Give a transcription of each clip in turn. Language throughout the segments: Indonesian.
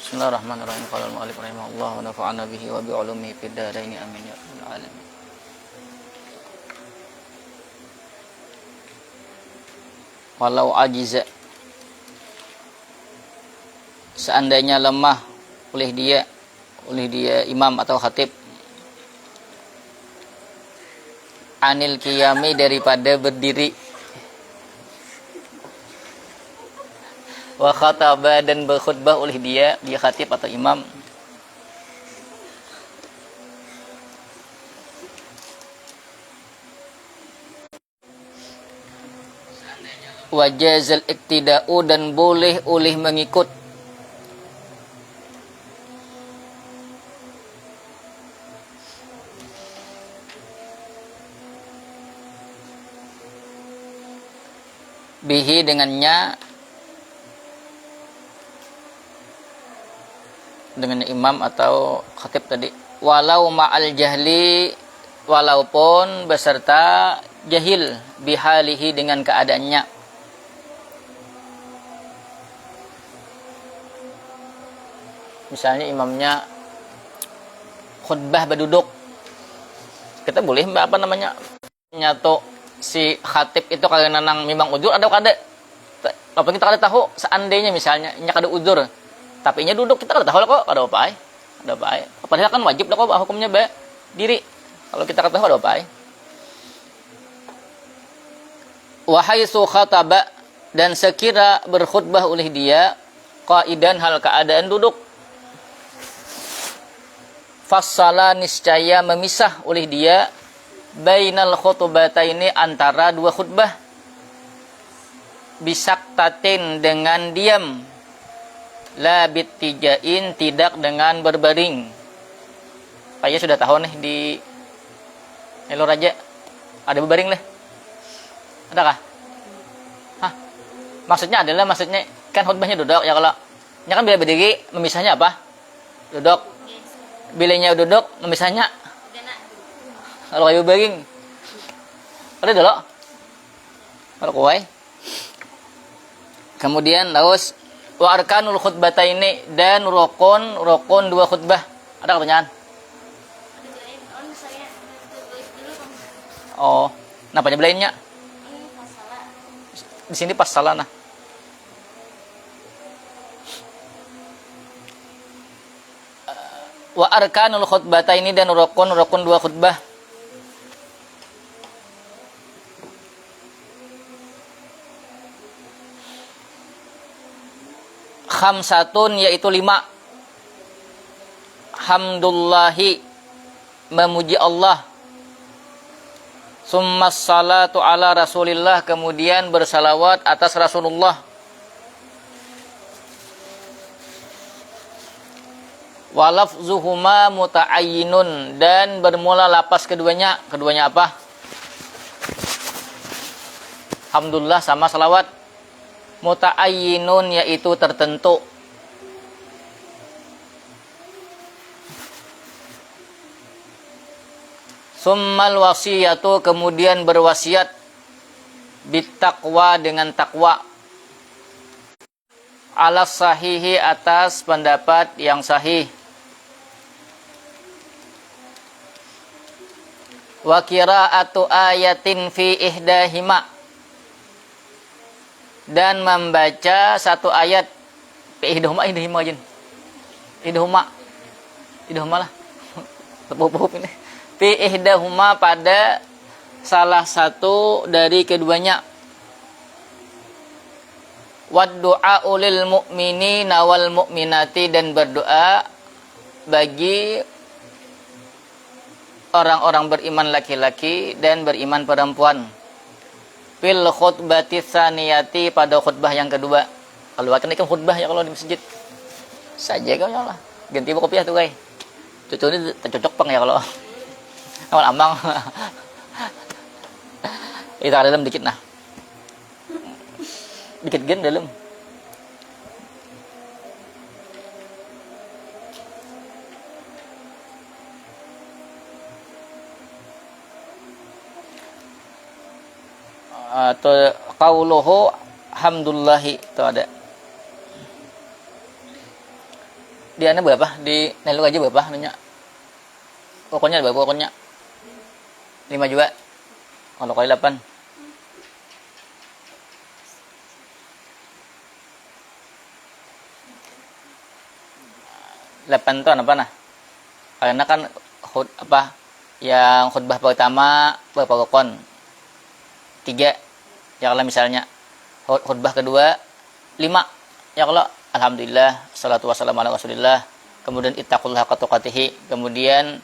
Bismillahirrahmanirrahim. Qala al-mu'allif rahimahullah wa nafa'ana bihi wa bi 'ulumihi fid dharain amin ya rabbal alamin. Walau ajiza, seandainya lemah oleh dia imam atau khatib, anil qiyami, daripada berdiri, wa khataba, dan berkhutbah oleh dia khatib atau imam, wajazal iktida'u, dan boleh oleh mengikut, bihi, dengan imam atau khatib tadi, walau ma'al jahli, walaupun beserta jahil, bihalihi, dengan keadaannya. Misalnya imamnya khutbah berduduk, kita boleh nyatu si khatib itu kagak nanang memang udzur ada kada, apa kita kada tahu, seandainya misalnya nya kada udzur tapi nya duduk, kita kada tahu kok ada apa padahal kan wajib kok hukumnya diri, kalau kita kada tahu ada apa. Wa haitsu khataba, dan sekira berkhutbah oleh dia qaidan, hal keadaan duduk, fassala, niscaya memisah oleh dia, bainal khutbataini, antara dua khutbah, bisaktatin, dengan diam, la bittijain, tidak dengan berbaring. Saya sudah tahu nih di Elo Raja ada berbaring lah, adakah? Hah? Maksudnya kan khutbahnya duduk ya, kalau nya kan bila berdiri memisahnya apa? Duduk. Bilanya duduk, memisahnya kalau kayu berbaring ada dulu kalau kuai. Kemudian laus wa arkanul khutbataini, dan rukun dua khutbah. Ada pertanyaan? Oh, napanya belainnya? Di sini pas salah nah. Wa arkanul khutbataini, dan rukun dua khutbah. Khamsatun, yaitu 5. Hamdulillahi, memuji Allah. Summas salatu ala rasulillah, kemudian bersalawat atas Rasulullah. Walafzuhuma muta'ayyinun, dan bermula lapas keduanya apa? Alhamdulillah sama salawat. Muta'ayyinun, yaitu tertentu. Summal wasiyatu, kemudian berwasiat, bittaqwa, dengan takwa, alas sahihi, atas pendapat yang sahih. Wa qira'atu ayatin fi ihdahima, dan membaca satu ayat fi ihdahuma jin. Ihdahuma lah. Tepup ini. Fi ihdahuma, pada salah satu dari keduanya. Wad du'a ulil mu'minina wal mu'minati, dan berdoa bagi orang-orang beriman laki-laki dan beriman perempuan. Fil khutbati tsaniyati, pada khutbah yang kedua. Kalau akan ikut khutbah ya kalau di masjid. Saja kau ya lah. Ganti buku kopiah tuh guys. Cucu ini tercocok pang ya kalau awal ambang. Itu ada dalam dikit nah. Dikit gen dalam. Atau qauluhu hamdulillahi, itu ada. Dia ana berapa? Di Nelu aja berapa anunya? Pokoknya berapa pokoknya? 5 juga. Kalau kali 8. 8 itu apa nah? Karena kan yang khutbah pertama berapa rukun? 3. Ya kalau misalnya khutbah kedua 5. Ya kalau alhamdulillah salatu wassalamu ala Rasulillah, kemudian ittaqullaha haqqa tuqatih, kemudian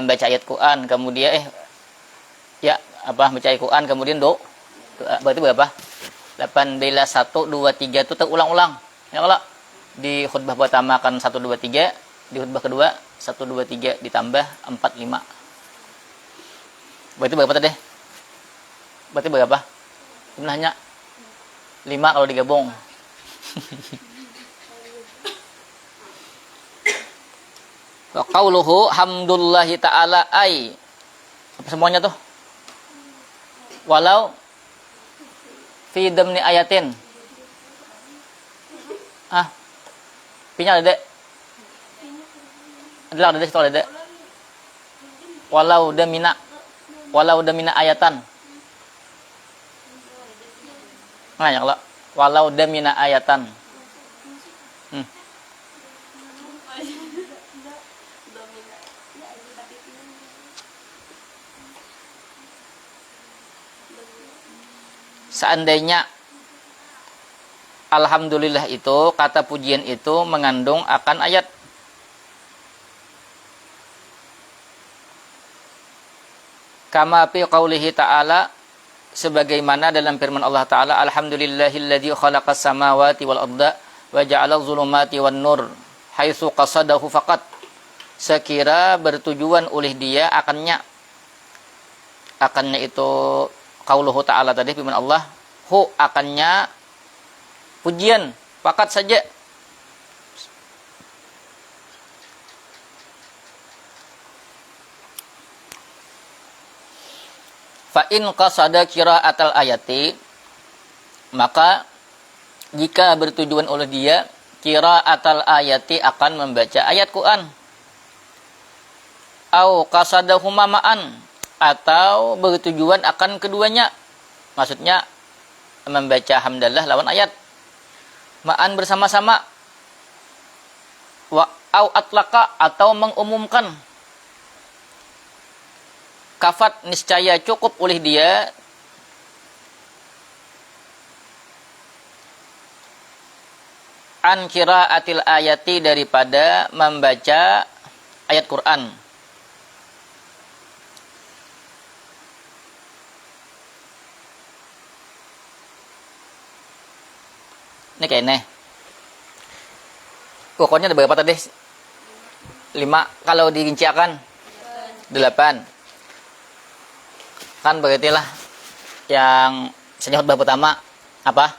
baca ayat Quran, kemudian baca ayat Quran, kemudian doa. Berarti berapa? 8 bila 1 2 3 itu terulang-ulang. Ya kalau di khutbah pertama kan 1 2 3, di khutbah kedua 1 2 3 ditambah 4 5. Berarti berapa tadi? Berarti berapa? Jumlahnya 5 kalau digabung. Wa qauluhu hamdulillahi ta'ala ay. Apa semuanya tuh? Walau fi damni ayatin. Pinya ada dek? Adalah ada dek, situ ada dek. Walau damina ayatan. Nah, ya kalau walau damina ayatan. Seandainya alhamdulillah itu, kata pujian itu mengandung akan ayat. Kama fi qaulihi ta'ala, sebagaimana dalam firman Allah Ta'ala, alhamdulillahilladzi khalaqas samawati wal arda wa ja'ala zulumati wan nur haitsu qasadahu faqat. Sekira bertujuan oleh dia akannya itu qauluhu ta'ala tadi, firman Allah, hu akannya pujian fakat saja. Fa in qasada qira'atal ayati, maka jika bertujuan oleh dia qira'atal ayati akan membaca ayat Quran, au qasadahuma ma'an, atau bertujuan akan keduanya, maksudnya membaca hamdalah lawan ayat ma'an bersama-sama, wa au atlaqa, atau mengumumkan, kafat niscaya cukup oleh dia an qiraatil ayati, daripada membaca ayat Quran. Ini kayaknya pokoknya ada berapa tadi? 5. Kalau dirinciakan 8. Kan berarti lah yang misalnya khutbah pertama apa?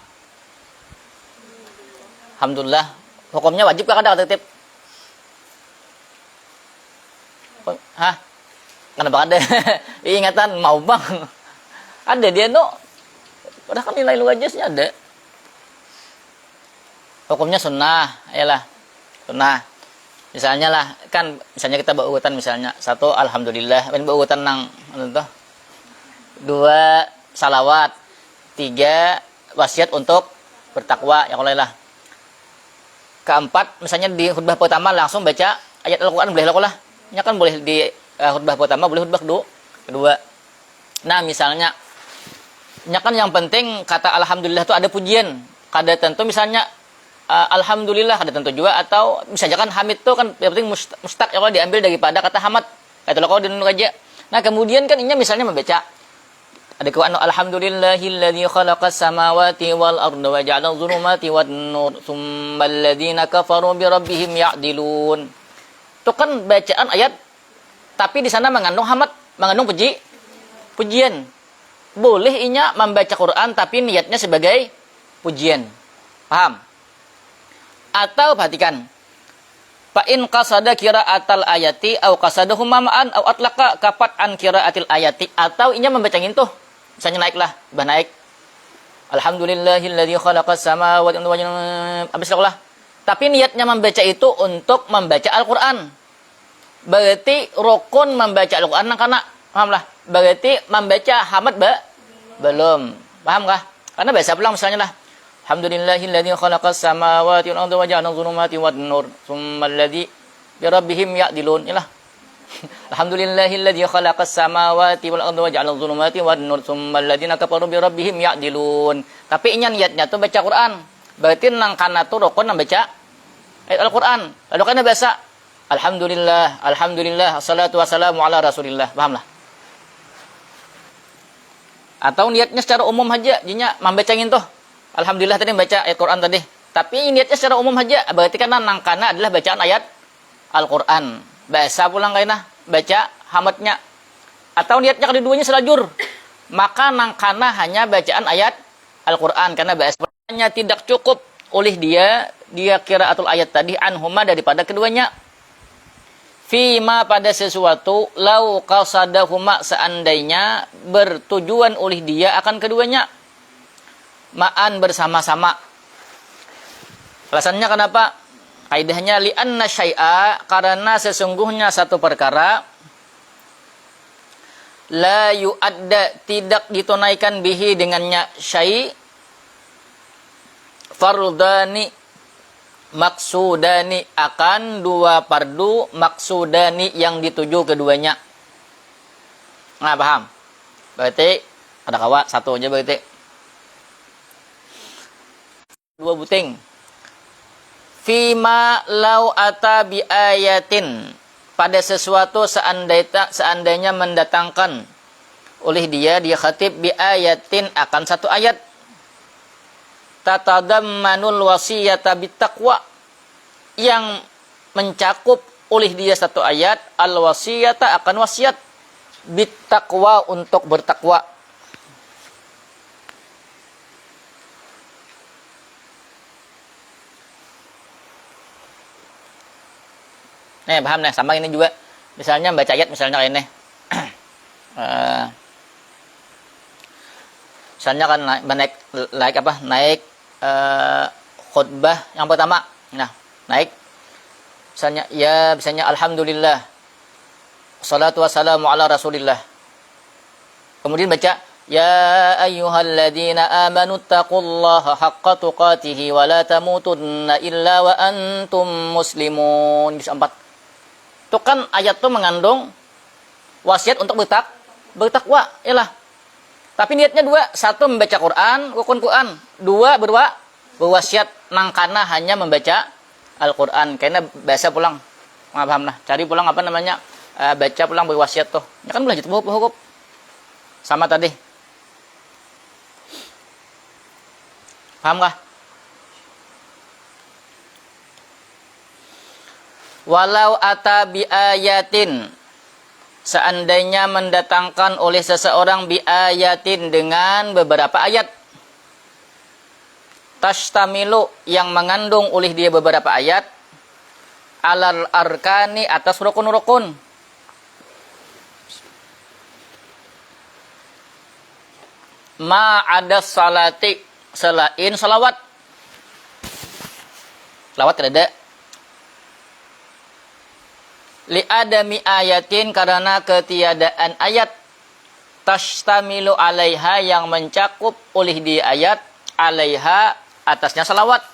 Alhamdulillah. Hukumnya wajib kah ada tertib? Hah? Kenapa ada? Ingatan mau bang. Ada dia no. Padahal kan nilai lu ajasnya ada. Hukumnya sunnah, ayalah sunnah. Misalnya lah, kan misalnya kita berurutan, misalnya 1 alhamdulillah, ini berurutan nang tuh 2 salawat, 3 wasiat untuk bertakwa, ya kalau lah. 4 misalnya di khutbah pertama langsung baca ayat Al-Qur'an, boleh lah. Ya kan boleh di khutbah pertama, boleh khutbah kedua. Nah, misalnya ya kan yang penting kata alhamdulillah itu ada pujian. Kada tentu misalnya alhamdulillah, ada tentu juga, atau bisa aja kan hamid tuh kan yang penting mustaq, ya kalau diambil daripada kata hamad. Kata lo kalau dinun aja. Nah, kemudian kan ini misalnya membaca ada Quran, alhamdulillahilladzi khalaqas samawati wal arda wa ja'ala dhulumati wan nur tsummal ladzina kafaru bi rabbihim ya'dilun. Itu kan bacaan ayat tapi di sana mengandung hamad, mengandung pujian. Boleh inya membaca Quran tapi niatnya sebagai pujian. Paham? Atau perhatikan, fa in qasada qira'atal ayati au qasadahu ma'an au atlaqa kafat an qira'atil ayati, atau inya membaca gitu. Misalnya naiklah, naik. Alhamdulillahilladzi khalaqas samawati wal arda. Habis lah. Tapi niatnya membaca itu untuk membaca Al-Quran. Berarti rukun membaca Al-Quran karena pahamlah. Berarti membaca hamad belum. Pahamkah? Karena biasa pulang misalnya lah. Alhamdulillahilladzi khalaqas samawati wal arda wa ja'ala dhulumati wan nur. Tsummal ladzi bi rabbihim ya'dilun. Yalah. Alhamdulillahilladzi khalaqas samawati wal arda wa ja'ala dhulumati wan nur. Tsummal ladzina kafaru bi rabbihim ya'dilun. Tapi niatnya tuh baca Quran. Berarti nang kana tuh rukun membaca ayat Al-Quran. Lalu kan biasa Alhamdulillah, Alhamdulillah, assalatu wassalamu ala rasulillah. Pahamlah? Atau niatnya secara umum aja, jinya membacangin tuh. Alhamdulillah tadi membaca ayat Quran tadi. Tapi niatnya secara umum aja, berarti kan nangkana adalah bacaan ayat Al-Quran. Biasa pulang kainah baca hamadnya. Atau niatnya keduanya selajur. Maka nangkana hanya bacaan ayat Al-Quran. Karena biasanya tidak cukup oleh dia qiraatul ayat tadi anhuma daripada keduanya. Fima pada sesuatu lau qasadahuma seandainya bertujuan oleh dia akan keduanya. Ma'an bersama-sama. Alasannya kenapa? Kaidahnya li'anna syai'a karena sesungguhnya satu perkara la yu'adda tidak ditunaikan bihi dengannya syai' fardani maksudani akan dua fardu maksudani yang dituju keduanya. Nah, paham? Berarti ada kawa satu aja berarti. Dua buting. Fima lau ata bi ayatin pada sesuatu seandainya mendatangkan oleh dia khatib bi ayatin akan satu ayat tatadammanul wasiyata bittaqwa yang mencakup oleh dia satu ayat al wasiyata akan wasiat bittaqwa untuk bertakwa. Nih, paham nih, sama ini juga. Misalnya baca ayat misalnya kayak ini. Misalnya kan naik khutbah yang pertama. Nah, naik misalnya alhamdulillah. Wassalatu wassalamu ala rasulillah. Kemudian baca ya ayyuhalladzina amanu taqullaha haqqa tuqatih wa la tamutunna illa wa antum muslimun. Bisa 4. Itu kan ayat itu mengandung wasiat untuk bertakwa, yalah. Tapi niatnya dua, satu membaca Quran, rukun Quran, dua berwasiat nangkana hanya membaca Al-Quran. Karena biasa pulang, nggak paham lah. Cari pulang baca pulang berwasiat tuh. Ya kan belajar hukum sama tadi. Paham nggak? Walau ata bi ayatin seandainya mendatangkan oleh seseorang bi ayatin dengan beberapa ayat tashtamilu yang mengandung oleh dia beberapa ayat alal arkani atas rukun-rukun ma ada salati selain salawat tidak ada li adami ayatin karena ketiadaan ayat tashtamilu alaiha yang mencakup oleh di ayat alaiha atasnya salawat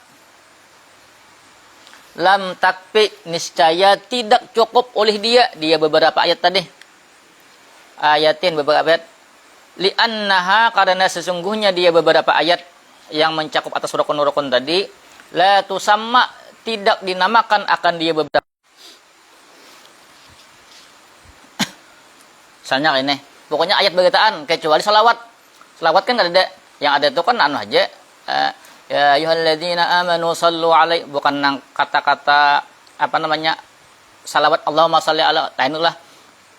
lam takfi niscaya tidak cukup oleh dia beberapa ayat tadi ayatin beberapa ayat li annaha karena sesungguhnya dia beberapa ayat yang mencakup atas rukun-rukun tadi la tusamma tidak dinamakan akan dia beberapa. Misalnya ini, pokoknya ayat berkaitan kecuali salawat. Salawat kan nggak ada. Yang ada itu kan aja. Ya ayyuhalladzina amanu sallu alaihi, bukan kata-kata salawat Allahumma shalli ala. Nah inilah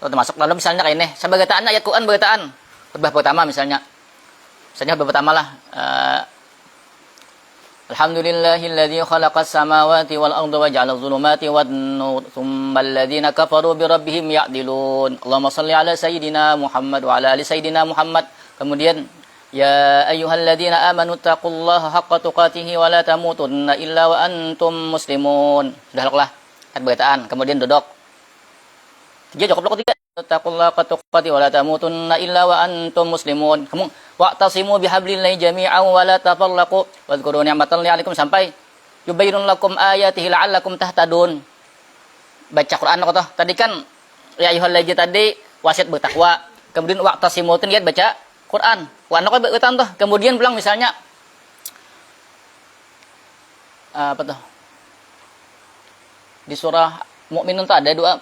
termasuk dalam misalnya kayak ini. Sebagaian ayat Quran berkaitan. Khutbah pertama misalnya khutbah pertama lah. Alhamdulillahilladzi khalaqas samawati wal arda wa ja'ala dhulumati wan nur tsummal ladzina kafaru bi rabbihim ya'dilun. Allahumma shalli ala sayyidina Muhammad wa ala ali sayyidina Muhammad. Kemudian Ya ayyuhalladzina amanu taqullaha haqqa tuqatih wa la tamutunna illa wa antum muslimun. Sudah lah ayat bacaan, kemudian duduk. Tiga cukup tiga. Taqullaha haqqa tuqatih wa la tamutunna illa wa antum muslimun. Kamu wa'tasimu bihablillahi jami'an wa la tafarraqu wadhkuru ni'matallahi 'alaikum sampai yubayyinu lakum ayatihi la'allakum tahtadun. Baca Quran kok toh. Tadi kan ya ayyuhalladzina tadi wasiat bertakwa. Kemudian wa'tasimu itu lihat baca Quran. Quran kok berkaitan toh. Kemudian bilang misalnya apa tuh? Di surah Mukminun tuh ada doa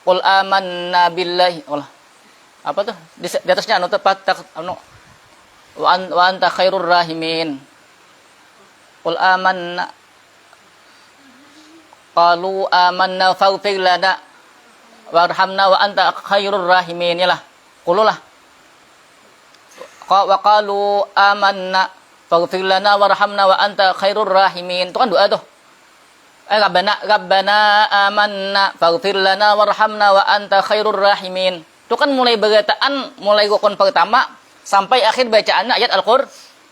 Qul amanna billahi. Apa tuh? Di atasnya anu tepat anu wa anta khairur rahimin. Qul amanna qalu amanna faghfir lana warhamna wa anta khairur rahimin. Yalah. Qululah. Wa qalu amanna faghfir lana warhamna wa anta khairur rahimin. Itu kan doa tuh. Rabbana amanna faghfir lana warhamna wa anta khairur rahimin. Itu kan mulai bacaan, mulai rukun pertama sampai akhir bacaannya ayat Al-Qur'an.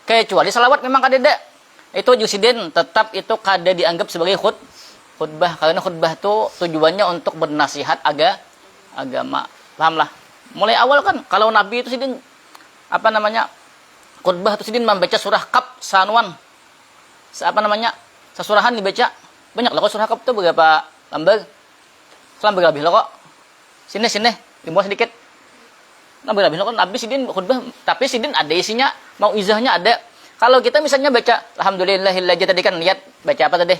Kecuali salawat memang kadeda. Itu jusiden tetap itu kada dianggap sebagai khutbah karena khutbah itu tujuannya untuk bernasihat agama. Pahamlah. Mulai awal kan kalau Nabi itu sidin apa namanya? Khutbah itu sidin membaca surah Kaf sanuan. Sesurahan dibaca. Banyak lah kok surah Kaf itu beberapa lembar. Selambar lebih lah kok. Sini limbo sedikit. Lembar lebih lah kok Nabi sidin khutbah tapi sidin ada isinya, mau izahnya ada. Kalau kita misalnya baca alhamdulillahilladzi tadi kan lihat baca apa tadi?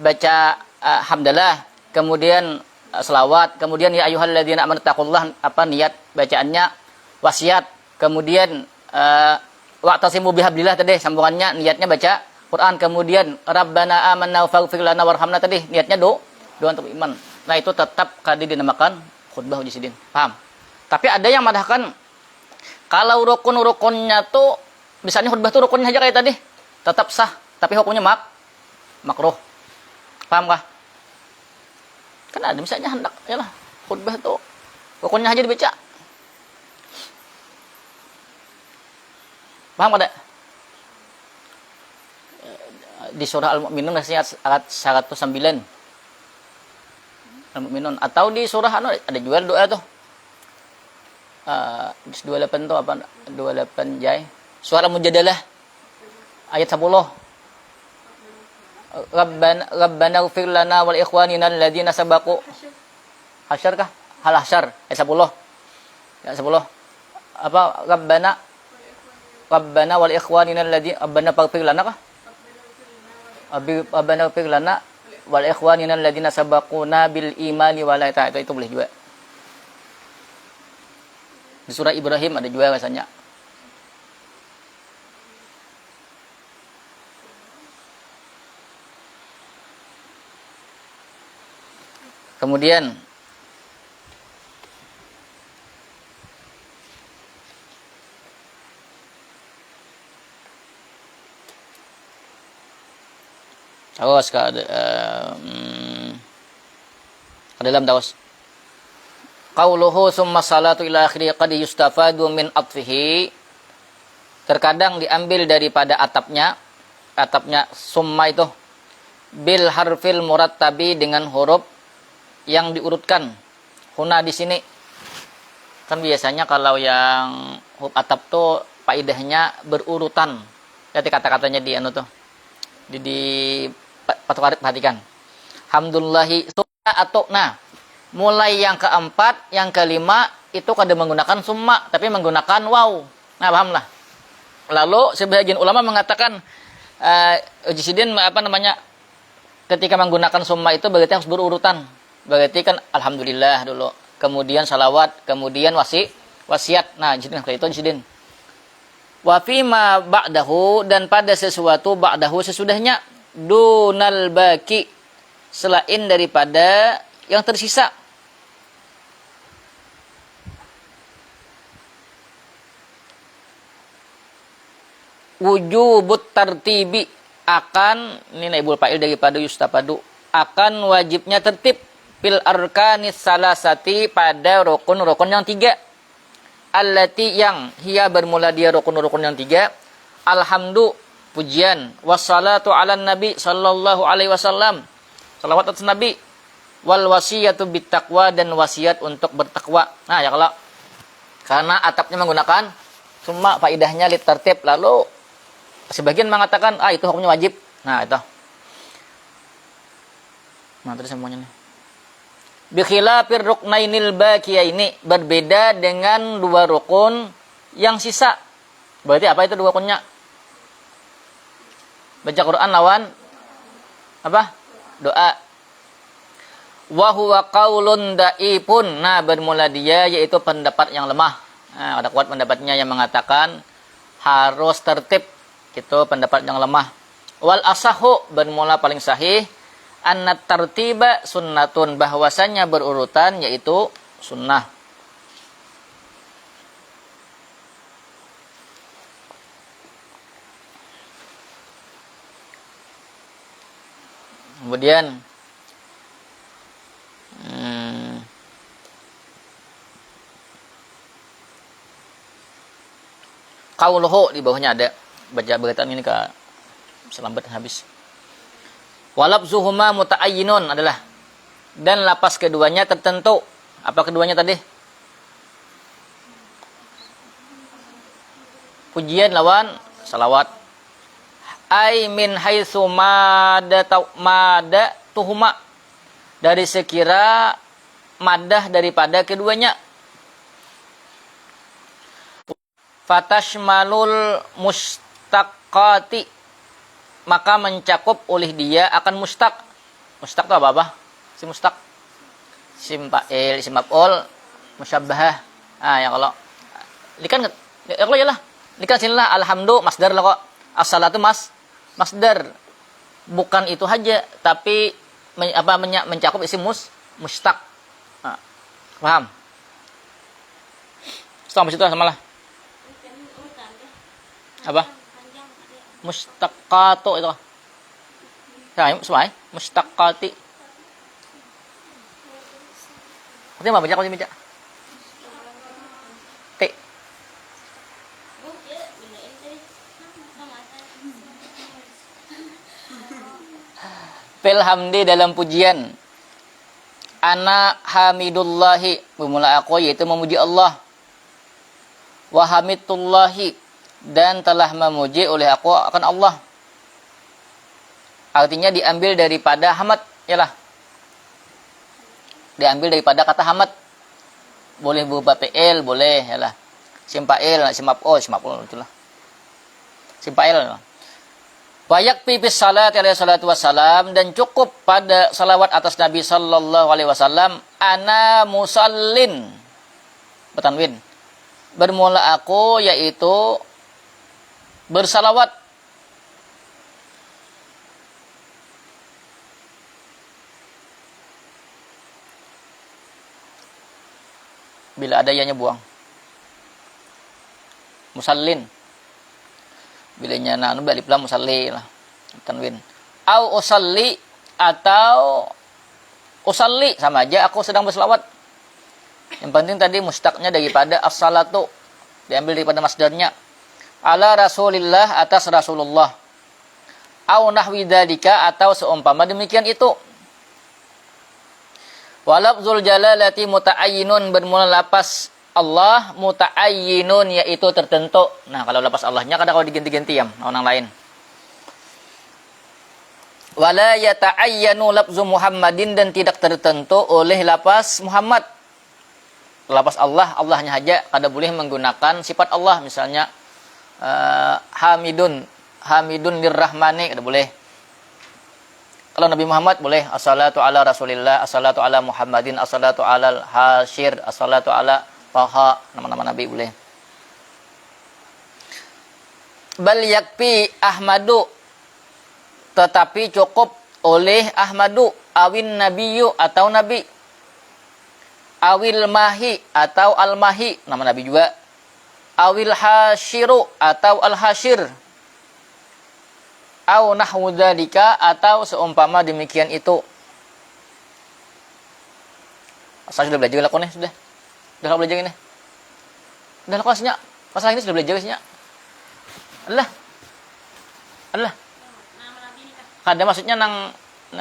Baca hamdalah, kemudian selawat, kemudian ya ayyuhalladzina amanu taqullaha apa niat bacaannya wasiat, kemudian wa'tasimu bihablillah tadi sambungannya niatnya baca Quran, kemudian Rabbana amanna faghfir lana warhamna tadi niatnya doa untuk iman. Nah itu tetap kadi dinamakan khutbah ujisidin. Paham? Tapi ada yang madahkan kalau rukun-rukunnya tuh misalnya khutbah tuh rukunnya aja kayak tadi tetap sah, tapi hukumnya makruh. Paham kah? Kan ada misalnya hendak yalah khutbah tuh rukunnya aja dibaca. Paham ada? Di surah Al-Mu'minun ayat 109. Al-Mu'minun atau di surah ada juga doa tuh. 28 tuh apa? 28 jai. Surah Al-Mujadalah ayat 10. Rabbana ighfir lana wal ikhwanina alladziina sabaqu Hasyar kah? Al-Hasyr ayat 10. Ayat 10. Apa Rabbana wal ikhwanina alladziina Rabbana faghfir lana kah? Rabbana ighfir lana wal ikhwanina alladziina sabaquna bil imani wa la itu boleh juga. Di surah Ibrahim ada juga rasanya. Kemudian awas ke dalam dawas qauluhu summa salatu ila akhiri qad yustafadu min atfihi. Terkadang diambil daripada atapnya summa itu bil harfil murattabi dengan huruf yang diurutkan. Huna di sini kan biasanya kalau yang huruf atap tuh faedahnya berurutan. Jadi kata-katanya di anu tuh di perhatikan. Hamdulillahi summa atau mulai yang keempat, yang kelima itu kada menggunakan summa tapi menggunakan waw. Nah, pahamlah. Lalu sebagian ulama mengatakan ujisidin apa namanya ketika menggunakan summa itu berarti harus berurutan. Berarti kan alhamdulillah dulu, kemudian salawat, kemudian wasiat. Nah, jadi itu ujisidin. Wa fima ba'dahu dan pada sesuatu ba'dahu sesudahnya dunal baki selain daripada yang tersisa. Wujubut tartibi akan ini naibul fa'il daripada yustafadu akan wajibnya tertib fil arkanis salasati pada rukun-rukun yang 3. Allati yang hiya bermula dia rukun-rukun yang 3. Alhamdu pujian, wassalatu ala nabi sallallahu alaihi wasallam, salawat atas nabi, wal wasiyatu bittaqwa dan wasiat untuk bertakwa. Nah, ya kalau karena atapnya menggunakan cuma faidahnya tertib, lalu sebagian mengatakan itu hukumnya wajib. Nah, itu. Nah, terus semuanya nih. Bi khilafir ruknainil baqiyaini, berbeda dengan 2 rukun yang sisa. Berarti apa itu 2 rukunnya? Baca Quran lawan apa? Doa. Wa huwa qaulun da'ifun. Nah, bermula dia yaitu pendapat yang lemah. Nah, ada kuat pendapatnya yang mengatakan harus tertib. Itu pendapat yang lemah. Wal asahu, bermula paling sahih, annat tartiba sunnatun, bahwasanya berurutan yaitu sunnah. Kemudian qauluhu, di bawahnya ada, baca berkaitan ini ke selambat habis. Walabzuhuma muta'ayyinun adalah, dan lapas keduanya tertentu. Apa keduanya tadi? Pujian lawan salawat. Ai min haitsu mada tuhuma, dari sekira madah daripada keduanya. Fatashmalul mustaqati, maka mencakup oleh dia akan mustaq. Mustaq itu apa? Si mustaq. Isim fa'il, isim maf'ul, musyabbahah. Ya kalau likan ya kalau yalah. Likan sinilah alhamdu masdar lah kok. As-salatu masdar. Bukan itu saja, tapi mencakup isim mustaq. Paham? Sampai situ sama lah. Apa? Mustaqatu itu. Ya, semai, mustaqati. Artinya apa? Baca kau baca. T. Fil hamdi, dalam pujian. Ana hamidullahi, bermula aku yaitu memuji Allah. Wa hamidtullahi, dan telah memuji oleh aku akan Allah. Artinya diambil daripada hamad, yalah. Diambil daripada kata hamad. Boleh berupa fi'il, boleh, yalah. Simpa'il, simap'ul itulah. Simpa'il. Wa yakfi bis salati alaihi salatu wassalam, dan cukup pada salawat atas Nabi sallallahu alaihi wasallam, ana musallin. Bertanwin. Bermula aku yaitu bersalawat. Bila ada ianya buang. Musallin. Bilanya alif lam musalli lah. Tanwin. Au usalli, atau usalli, sama aja aku sedang berselawat. Yang penting tadi mustaqnya daripada as-salatu, diambil daripada masdarnya. Ala Rasulillah, atas Rasulullah. Au nahwi dzalika, atau seumpama demikian itu. Walafzul jalalati muta'ayyinun, bermula lapas Allah muta'ayyinun, yaitu tertentu. Nah, kalau lapas Allahnya kadang kalau diganti-ganti ya orang lain. Wala yata'ayyanu lafzu Muhammadin, dan tidak tertentu oleh lapas Muhammad. Lapas Allah, Allahnya saja, kada boleh menggunakan sifat Allah, misalnya hamidun lirrahmani, kada boleh. Kalau Nabi Muhammad boleh, as-salatu ala Rasulillah, as-salatu ala Muhammadin, as-salatu ala al-Hashir, as-salatu ala Taha, nama-nama Nabi boleh. Bal yakfi Ahmadu, tetapi cukup oleh Ahmadu, awin Nabiyu, atau Nabi, awil Mahi, atau Al-Mahi, nama Nabi juga, awil Hashiru, atau Al-Hashir, au nahwu dzalika, atau seumpama demikian itu. Saya sudah belajar lakonnya sudah. Sudah belajar ini. Sudah lakon asnya. Masalah ini sudah belajar asnya. Allah. Allah. Kada maksudnya nang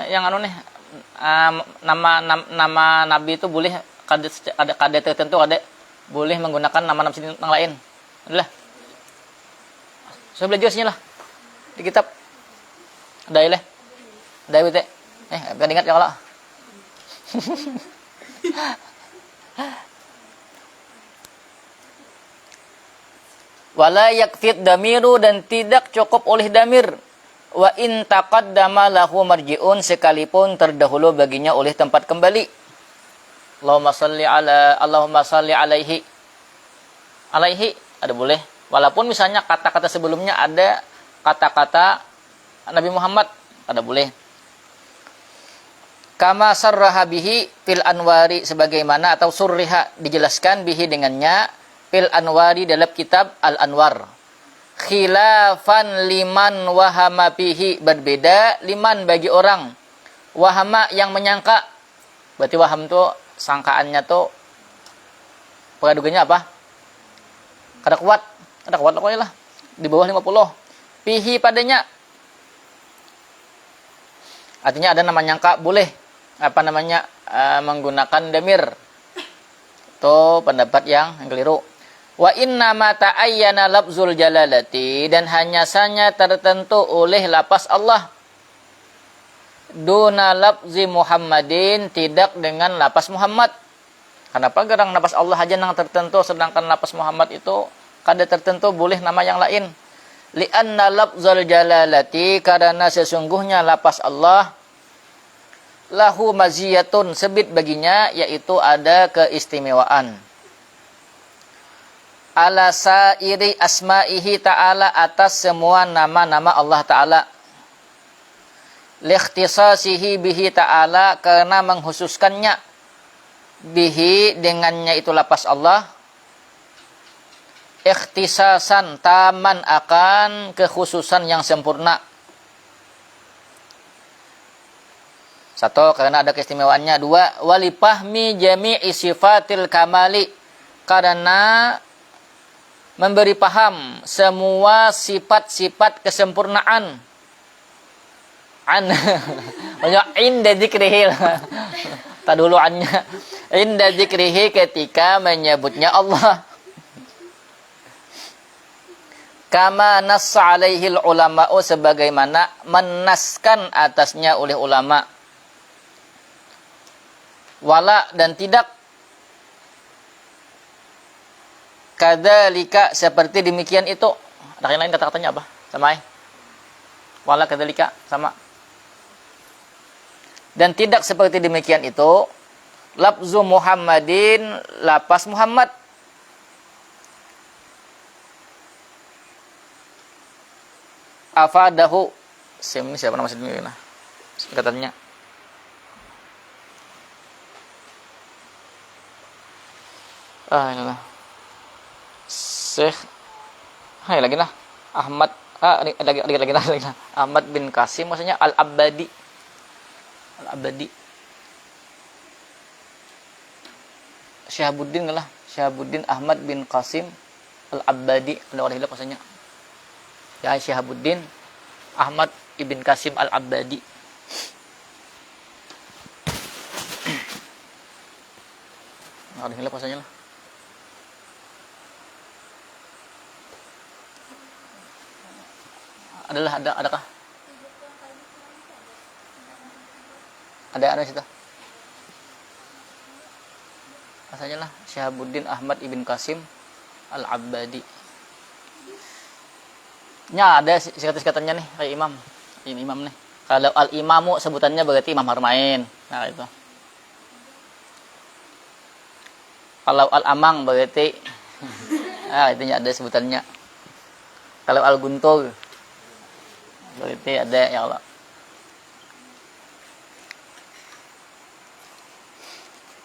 yang anu nih nama nabi itu boleh kada tertentu ada boleh menggunakan nama nabi yang lain. Allah. Saya belajar asnya lah. Di kitab. Ada ileh. Ada bete. Bukan ingat ya kalau. Wala yakfid damiru dan tidak cukup oleh damir. Wa in taqaddama lahu marji'un sekalipun terdahulu baginya oleh tempat kembali. Allahumma salli alaihi. Alaihi ada boleh. Walaupun misalnya kata-kata sebelumnya ada kata-kata Nabi Muhammad ada boleh. Kama sarraha bihi fil anwari sebagaimana atau surriha dijelaskan bihi dengannya fil anwari dalam kitab Al-Anwar. Khilafan liman wahama bihi berbeda liman bagi orang wahama yang menyangka. Berarti waham tuh sangkaannya tuh peradugannya apa? Kada kuat pokoknya lah. Di bawah 50. Bihi padanya. Artinya ada nama nyangka boleh menggunakan damir. Itu pendapat yang keliru. Wa inna ma ta'ayyana lafzul jalalati dan hanya saja tertentu oleh lafaz Allah. Duna lafzi Muhammadin tidak dengan lafaz Muhammad. Kenapa gerang lafaz Allah aja yang tertentu sedangkan lafaz Muhammad itu kada tertentu boleh nama yang lain. Li'anna lafzul jalalati karena sesungguhnya lafaz Allah lahu maziyatun sebit baginya yaitu ada keistimewaan ala sairi asma'ihi ta'ala atas semua nama-nama Allah ta'ala likhtisasihi bihi ta'ala karena menghususkannya bihi dengannya itu lafaz Allah ikhtisasan taman akan kekhususan yang sempurna. Satu, karena ada keistimewaannya. Dua, walipahmi jami'i sifatil kamali. Karena memberi paham semua sifat-sifat kesempurnaan. Inda zikrihil. Tak dulu annya. Inda zikrihi ketika menyebutnya Allah. Kama nassa alaihil ulama'u sebagaimana menaskan atasnya oleh ulama'. Wala dan tidak kadzalika seperti demikian itu. Ada yang lain kata-katanya apa? Sama wala kadzalika sama. Dan tidak seperti demikian itu lafzu Muhammadin lafaz Muhammad. Afadahu ini siapa nama sendiri nah. Katanya inilah Syekh lagi lah Ahmad lagi Ahmad bin Qasim maksudnya Al-Abbadi Syahabuddin Ahmad bin Qasim Al-Abbadi ada orang hilang maksudnya ya Syahabuddin Ahmad ibn Qasim Al-Abbadi orang hilang maksudnya lah. Adakah? Ada situ. Rasanya lah Syahabuddin Ahmad ibn Qasim Al-Abbadi. Nya ada singkatan-singkatannya nih kayak imam. Ini imam nih. Kalau al-imamu sebutannya berarti imam harmain. Nah itu. Kalau al-amang berarti itu ada sebutannya. Kalau al-guntur berarti ada ya Allah.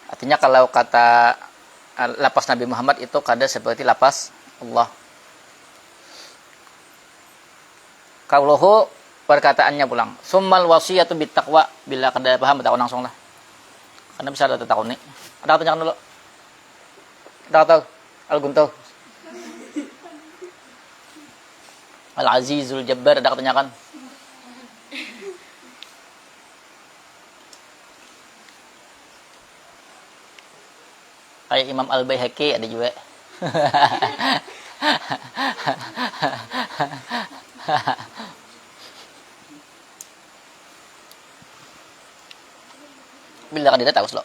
Artinya kalau kata lapas Nabi Muhammad itu kada seperti lapas Allah. Qauluhu perkataannya pulang. Summal wasiyatu bittaqwa bila kada paham bertakwa langsung lah. Karena bisa ada takut nih. Ada tanyakan dulu. Ada kata Al-Guntur. Al-Azizul Jabbar, ada tanyakan. Kayak Imam Al-Baihaqi ada juga. Bila kan dia tahu slow.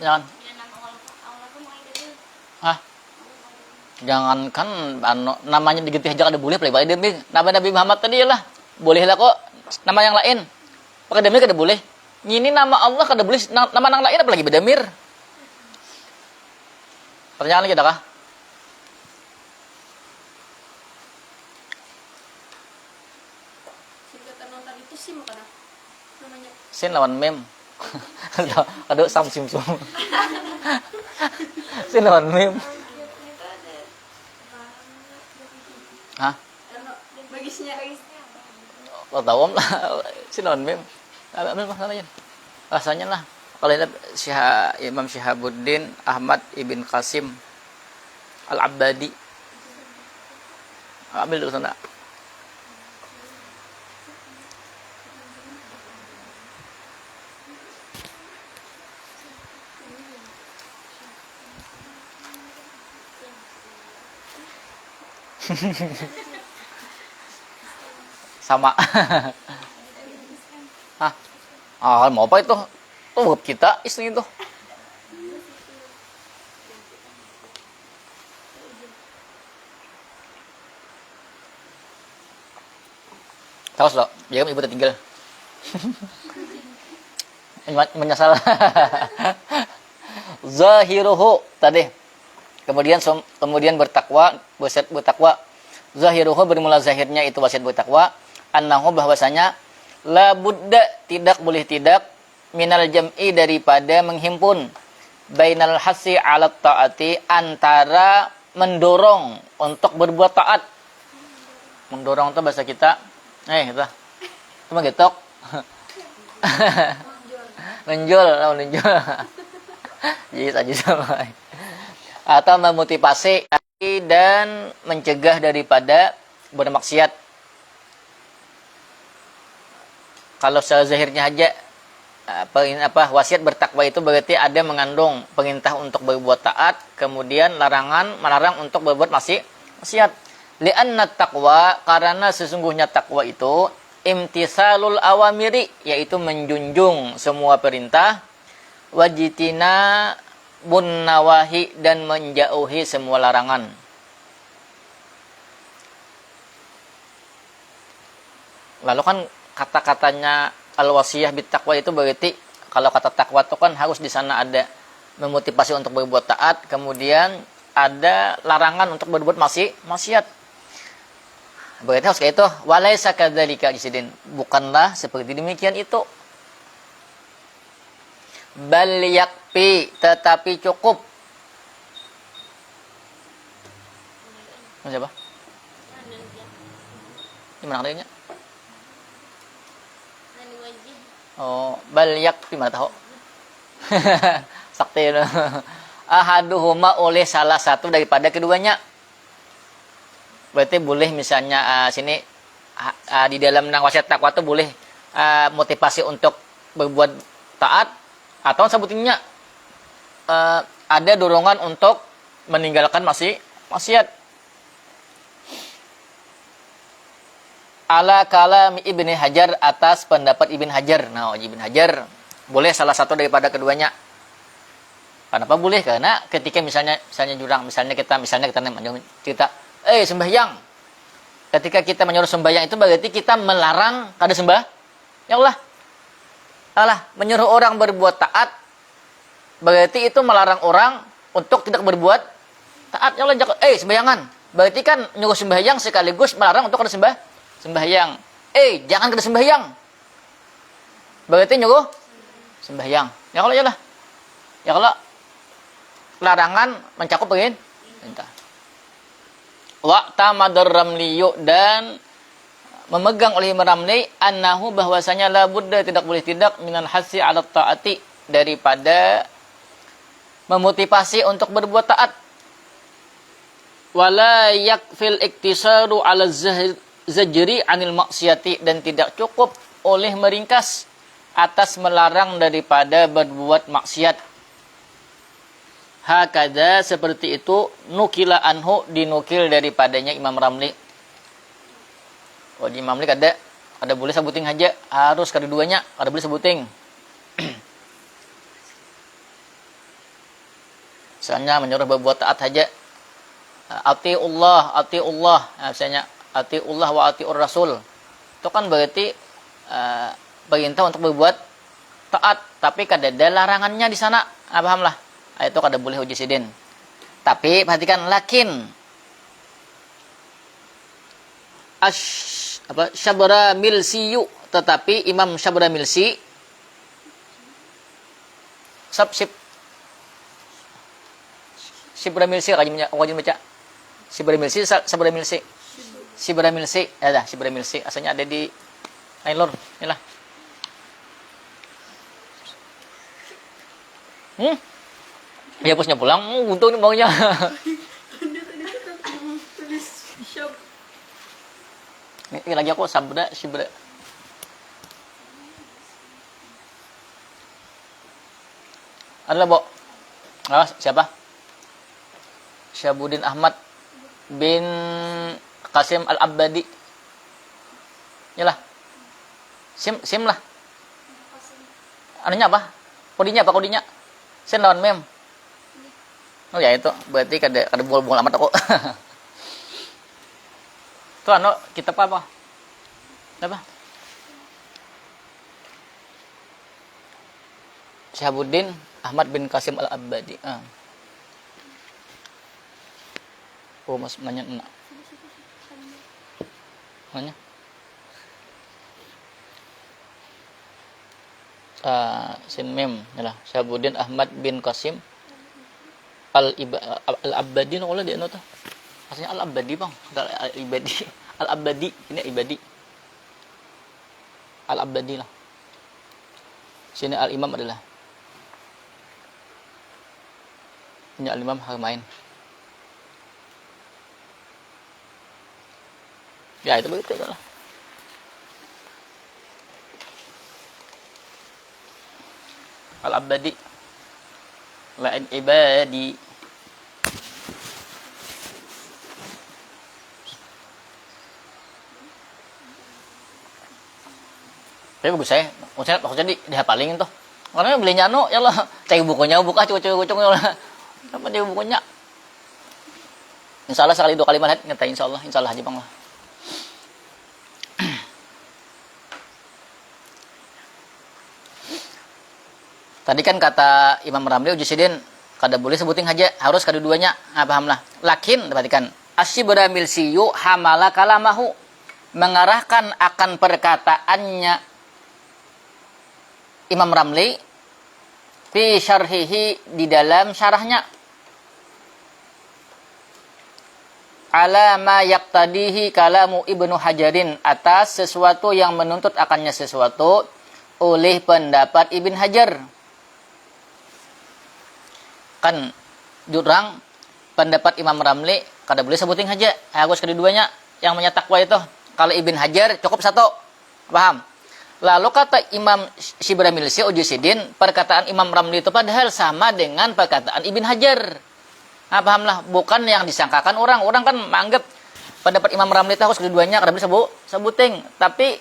Jangan. Ah. Jangankan namanya diganti aja kada boleh paling demi nama Nabi Muhammad tadi lah. Boleh lah kok nama yang lain. Pakai damir kada boleh. Ini nama Allah kada boleh nama yang lain apalagi berdamir. Pertanyaan lagi adakah? Singkatan nonton itu SIM kan namanya. Sin lawan mem. Aduh sam sim sum. Sin lawan mem. Hah? Bagisnya. Lo tahu om lah. Sin lawan mem. Ambil masalahnya. Rasanya lah. Kalau ini Imam Syihabuddin Ahmad Ibn Qasim Al-Abbadi. Ambil dulu sana. Sama. Hah? Ah, mau apa itu? Tuh buat kita istri itu. Tahu loh, jangan ibu tertinggal. Menyesal. Zahiruhu tadi. Kemudian bertakwa, wasiat bertakwa. Zahiruhu bermula zahirnya itu wasiat bertakwa. Annahu bahwasanya la budda tidak boleh tidak minal jam'i daripada menghimpun bainal hasi 'ala taati antara mendorong untuk berbuat taat. Mendorong itu bahasa kita kita. Cuma getok. Menjual. Jadi saja sama. Atau memotivasi dan mencegah daripada bermaksiat. Kalau secara zahirnya aja wasiat bertakwa itu berarti ada mengandung perintah untuk berbuat taat, kemudian melarang untuk berbuat maksiat. Li'anna taqwa, karena sesungguhnya takwa itu imtisalul awamiri, yaitu menjunjung semua perintah, wajitina bun nawahi, dan menjauhi semua larangan. Lalu kan kata-katanya al-wasiyah bit taqwa itu berarti kalau kata takwa itu kan harus di sana ada memotivasi untuk berbuat taat, kemudian ada larangan untuk berbuat maksiat. Berarti harus kayak itu. Walaisa kadzalika jisidin, bukanlah seperti demikian itu. Bal yakfi, tetapi cukup. Siapa? Gimana adanya? Oh, bal yakfi mana tahu? Sakti. Ahaduhuma, oleh salah satu daripada keduanya. Berarti boleh misalnya sini di dalam wasiat takwa itu boleh motivasi untuk berbuat taat, atau sebutinnya ada dorongan untuk meninggalkan maksiat. Ala kalam Ibnu Hajar, atas pendapat Ibnu Hajar. Nah, Ibnu Hajar boleh salah satu daripada keduanya. Kenapa boleh? Karena ketika misalnya jurang, misalnya kita cerita sembahyang. Ketika kita menyuruh sembahyang itu berarti kita melarang kada sembah. Ya Allah, menyuruh orang berbuat taat berarti itu melarang orang untuk tidak berbuat taat. Ya Allah, sembahyangan. Berarti kan nyuruh sembahyang sekaligus melarang untuk kada sembahyang. Jangan kada sembahyang. Berarti nyuruh sembahyang. Ya Allah, larangan mencakup perintah. Wa'tamadar ramliyu, dan memegang oleh Imam Ramli annahu bahwasanya la budda tidak boleh tidak minal hasi 'ala taati daripada memotivasi untuk berbuat taat. Wala yakfil iktisaru 'ala zajri 'anil maksiati dan tidak cukup oleh meringkas atas melarang daripada berbuat maksiat. Hakada seperti itu nukila anhu dinukil daripadanya Imam Ramli. Oh di Imam Ramli ada boleh sebuting aja, harus keduanya, ada boleh sebuting. Misalnya menyuruh berbuat taat saja. Atiullah, nah, misalnya atiullah wa atiur rasul. Itu kan berarti perintah untuk berbuat taat, tapi kada ada larangannya di sana. Pahamlah. Itu kada boleh uji sidin. Tapi perhatikan lakin Syabra Milsi, tetapi Imam Syabra Milsi Syabra Milsi wajib baca Syabra Milsi Syabra Milsi ada Syabra Milsi asalnya ada di Ailor inilah. Ya bosnya pulang, untung nih maunya. Tulis shop. Ini lagi aku Syabra. Ada Bo. Siapa? Syabuddin Ahmad bin Qasim Al-Abbadi. Yalah. Sim lah. Anunya apa? Kodinya apa kodinya? Sen lawan mem. Oh ya itu, berarti kada bol amat aku. Itu kitab apa? Apa? Syabuddin Ahmad bin Qasim Al-Abbadi. Oh, mas nanya. Nanya. Sin mem, yalah. Syabuddin Ahmad bin Qasim Al-Abbadi no dia no tuh. Maksudnya Al-Abbadi bang, Al-Ibadi. Al-Abbadi ini Ibadi. Al-Abbadi lah. Sini Al-Imam adalah. Ini Al-Imam Harmain. Ya itu begitu lah. Al-Abbadi. Lain ibadi. Tapi bagus saya, maksudnya dihafalin tuh. Karena belinya ya lah, cek bukunya, buka cucuk-cucuk ya lah. Apa dia bukunya? Insyaallah sekali 2 kali malah ngerti insyaallah aja bang lah. Tadi kan kata Imam Ramli uji sidin kada boleh sebutin aja, harus kedua-duanya. Pahamlah. Lakin perhatikan, Asyibra Milsiyu hamala kalamahu, mengarahkan akan perkataannya Imam Ramli fi syarhihi di dalam syarahnya ala ma yaqtadihi kalamu Ibnu Hajarin, atas sesuatu yang menuntut akannya sesuatu oleh pendapat Ibn Hajar. Kan jurang pendapat Imam Ramli kada boleh sebutin aja, harus keduanya yang menyatakwa itu. Kalau Ibn Hajar cukup satu, paham? Lalu kata Imam Syibra Milsi Ujusidin, perkataan Imam Ramli itu padahal sama dengan perkataan Ibn Hajar. Pahamlah, bukan yang disangkakan orang. Orang kan menganggap pendapat Imam Ramli itu harus keduanya kada boleh sebuting. Tapi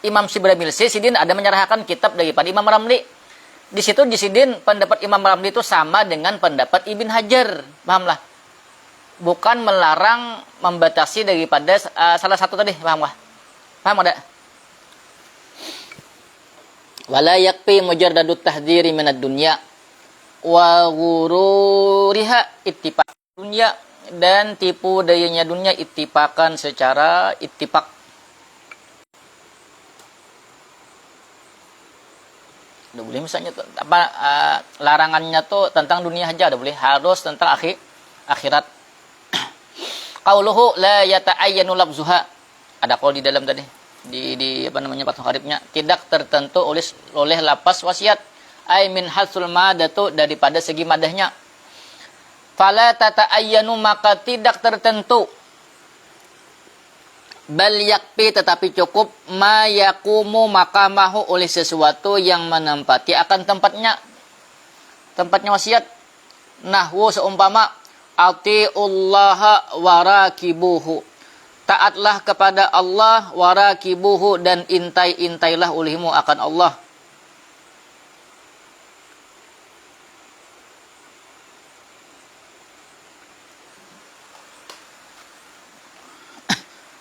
Imam Syibra Milsi Sidin ada menyerahkan kitab daripada Imam Ramli. Di situ Sidin pendapat Imam Ramli itu sama dengan pendapat Ibn Hajar. Pahamlah. Bukan melarang, membatasi daripada salah satu tadi, paham gak? Paham ada? Wala yakfi mujarradut tahdhiri minad dunya wa ghururiha ittifaq dunya, dan tipu dayanya dunia ittifakan secara ittifaq. Udah boleh misalnya larangannya tuh tentang dunia aja, udah boleh, harus tentang akhirat. Qauluhu la yata'ayyanu lafzuha, ada qaul di dalam tadi. di apa namanya Fathul Qaribnya, tidak tertentu oleh lapas wasiat. Ai min hasul madatu, daripada segi madahnya. Fala tata'ayyanu, maka tidak tertentu. Bal yakfi, tetapi cukup, ma yaqumu maqamahu, oleh sesuatu yang menempati akan tempatnya wasiat. Nahwu seumpama atiullaha warakibuhu, taatlah kepada Allah, warakibuhu, dan intai-intailah olehmu akan Allah.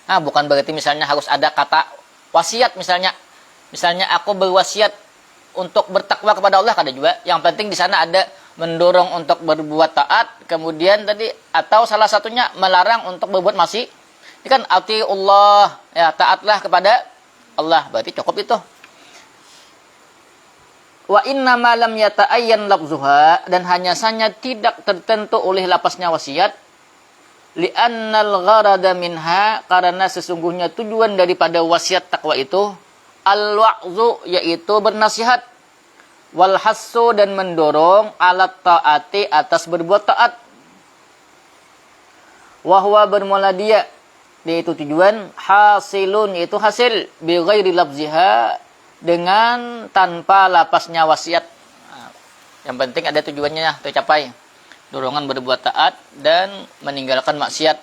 Nah, bukan berarti misalnya harus ada kata wasiat misalnya. Misalnya aku berwasiat untuk bertakwa kepada Allah, ada juga. Yang penting di sana ada mendorong untuk berbuat taat, kemudian tadi atau salah satunya melarang untuk berbuat maksiat. Ini kan atiullah, ya, taatlah kepada Allah, berarti cukup itu. Wa inna ma lam yata'ayyan lafzuha, dan hanya saja tidak tertentu oleh lapasnya wasiat. Li'annal gharada minha, karena sesungguhnya tujuan daripada wasiat takwa itu al-wa'zu, yaitu bernasihat, wal hassu, dan mendorong, alat taati, atas berbuat taat. Wahwa, bermula dia, yaitu tujuan, hasilun, yaitu hasil, bi ghairi lafziha, dengan tanpa lapasnya wasiat. Nah, yang penting ada tujuannya tercapai, dorongan berbuat taat dan meninggalkan maksiat.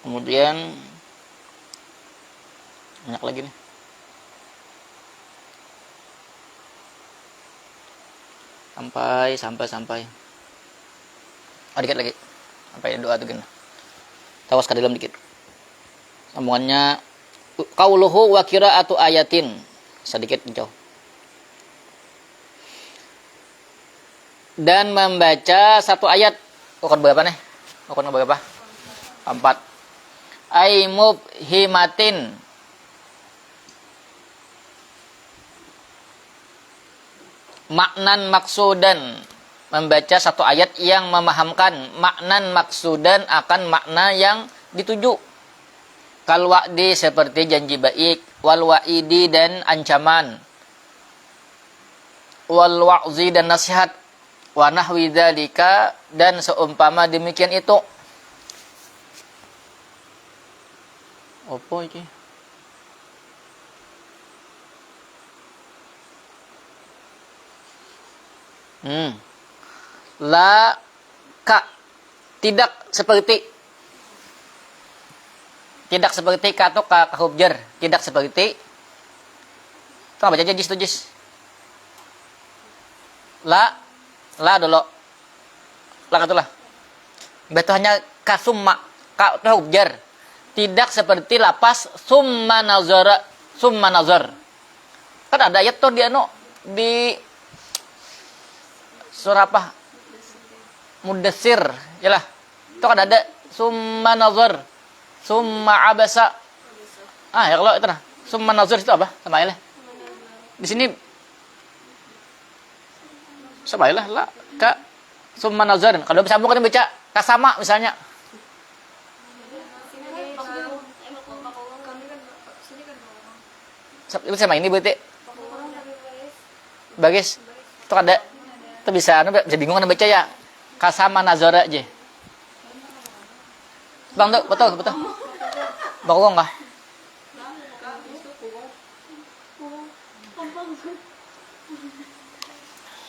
Kemudian banyak lagi nih. Sampai. Oh, dikit lagi. Sampai doa tuh gini. Tawas ke dalam dikit. Sambungannya qauluhu wa qira'atu ayatin. Sedikit jauh. Dan membaca satu ayat. Rukun berapa nih? Rukun berapa? 4. Ai mubhimatin, maknan maksudan, membaca satu ayat yang memahamkan maknan maksudan akan makna yang dituju. Kal wa'di, seperti janji baik, wal wa'idi, dan ancaman, wal wa'zi, dan nasihat, wa nahwi dzalika, dan seumpama demikian itu. Apa iki? La ka, tidak seperti kata ka hubjar, tidak seperti. Tuh baca aja jis. La dulu. La katulah. Betul hanya kasumma, ka hubjar. Tidak seperti lapas summa nazar. Kan ada ayat tuh di surah apa? Mudassir, yalah. Itu kan ada summa nazar, summa abasa. Ya kalau itu nah, summa nazar itu apa? Sama ya. Di sini sama ya lah, ka summa nazar. Kalau bisa sambung kan baca kasama misalnya. Itu sama ini berarti bagus. Itu ada, itu bisa bingung kan baca ya. Kasama nazara aja. Bang tuh, betul. Bakong enggak?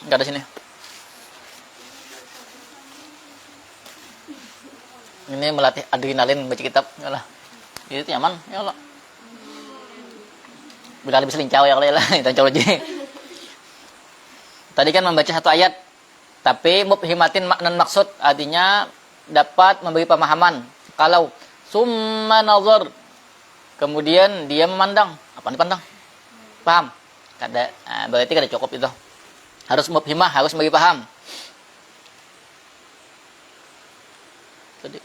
Enggak ada sini. Ini melatih adrenalin baca kitab, yalah. Itu nyaman, ya Allah. Bila bisa lincau ya kalau lah, kita coba aja. Tadi kan membaca satu ayat, tapi mubhimatin maknan maksud, artinya dapat memberi pemahaman. Kalau summa nazar, kemudian dia memandang, apa dipandang? Paham? Kada, berarti kada cukup itu. Harus mubhimah, harus memberi paham. Tadi.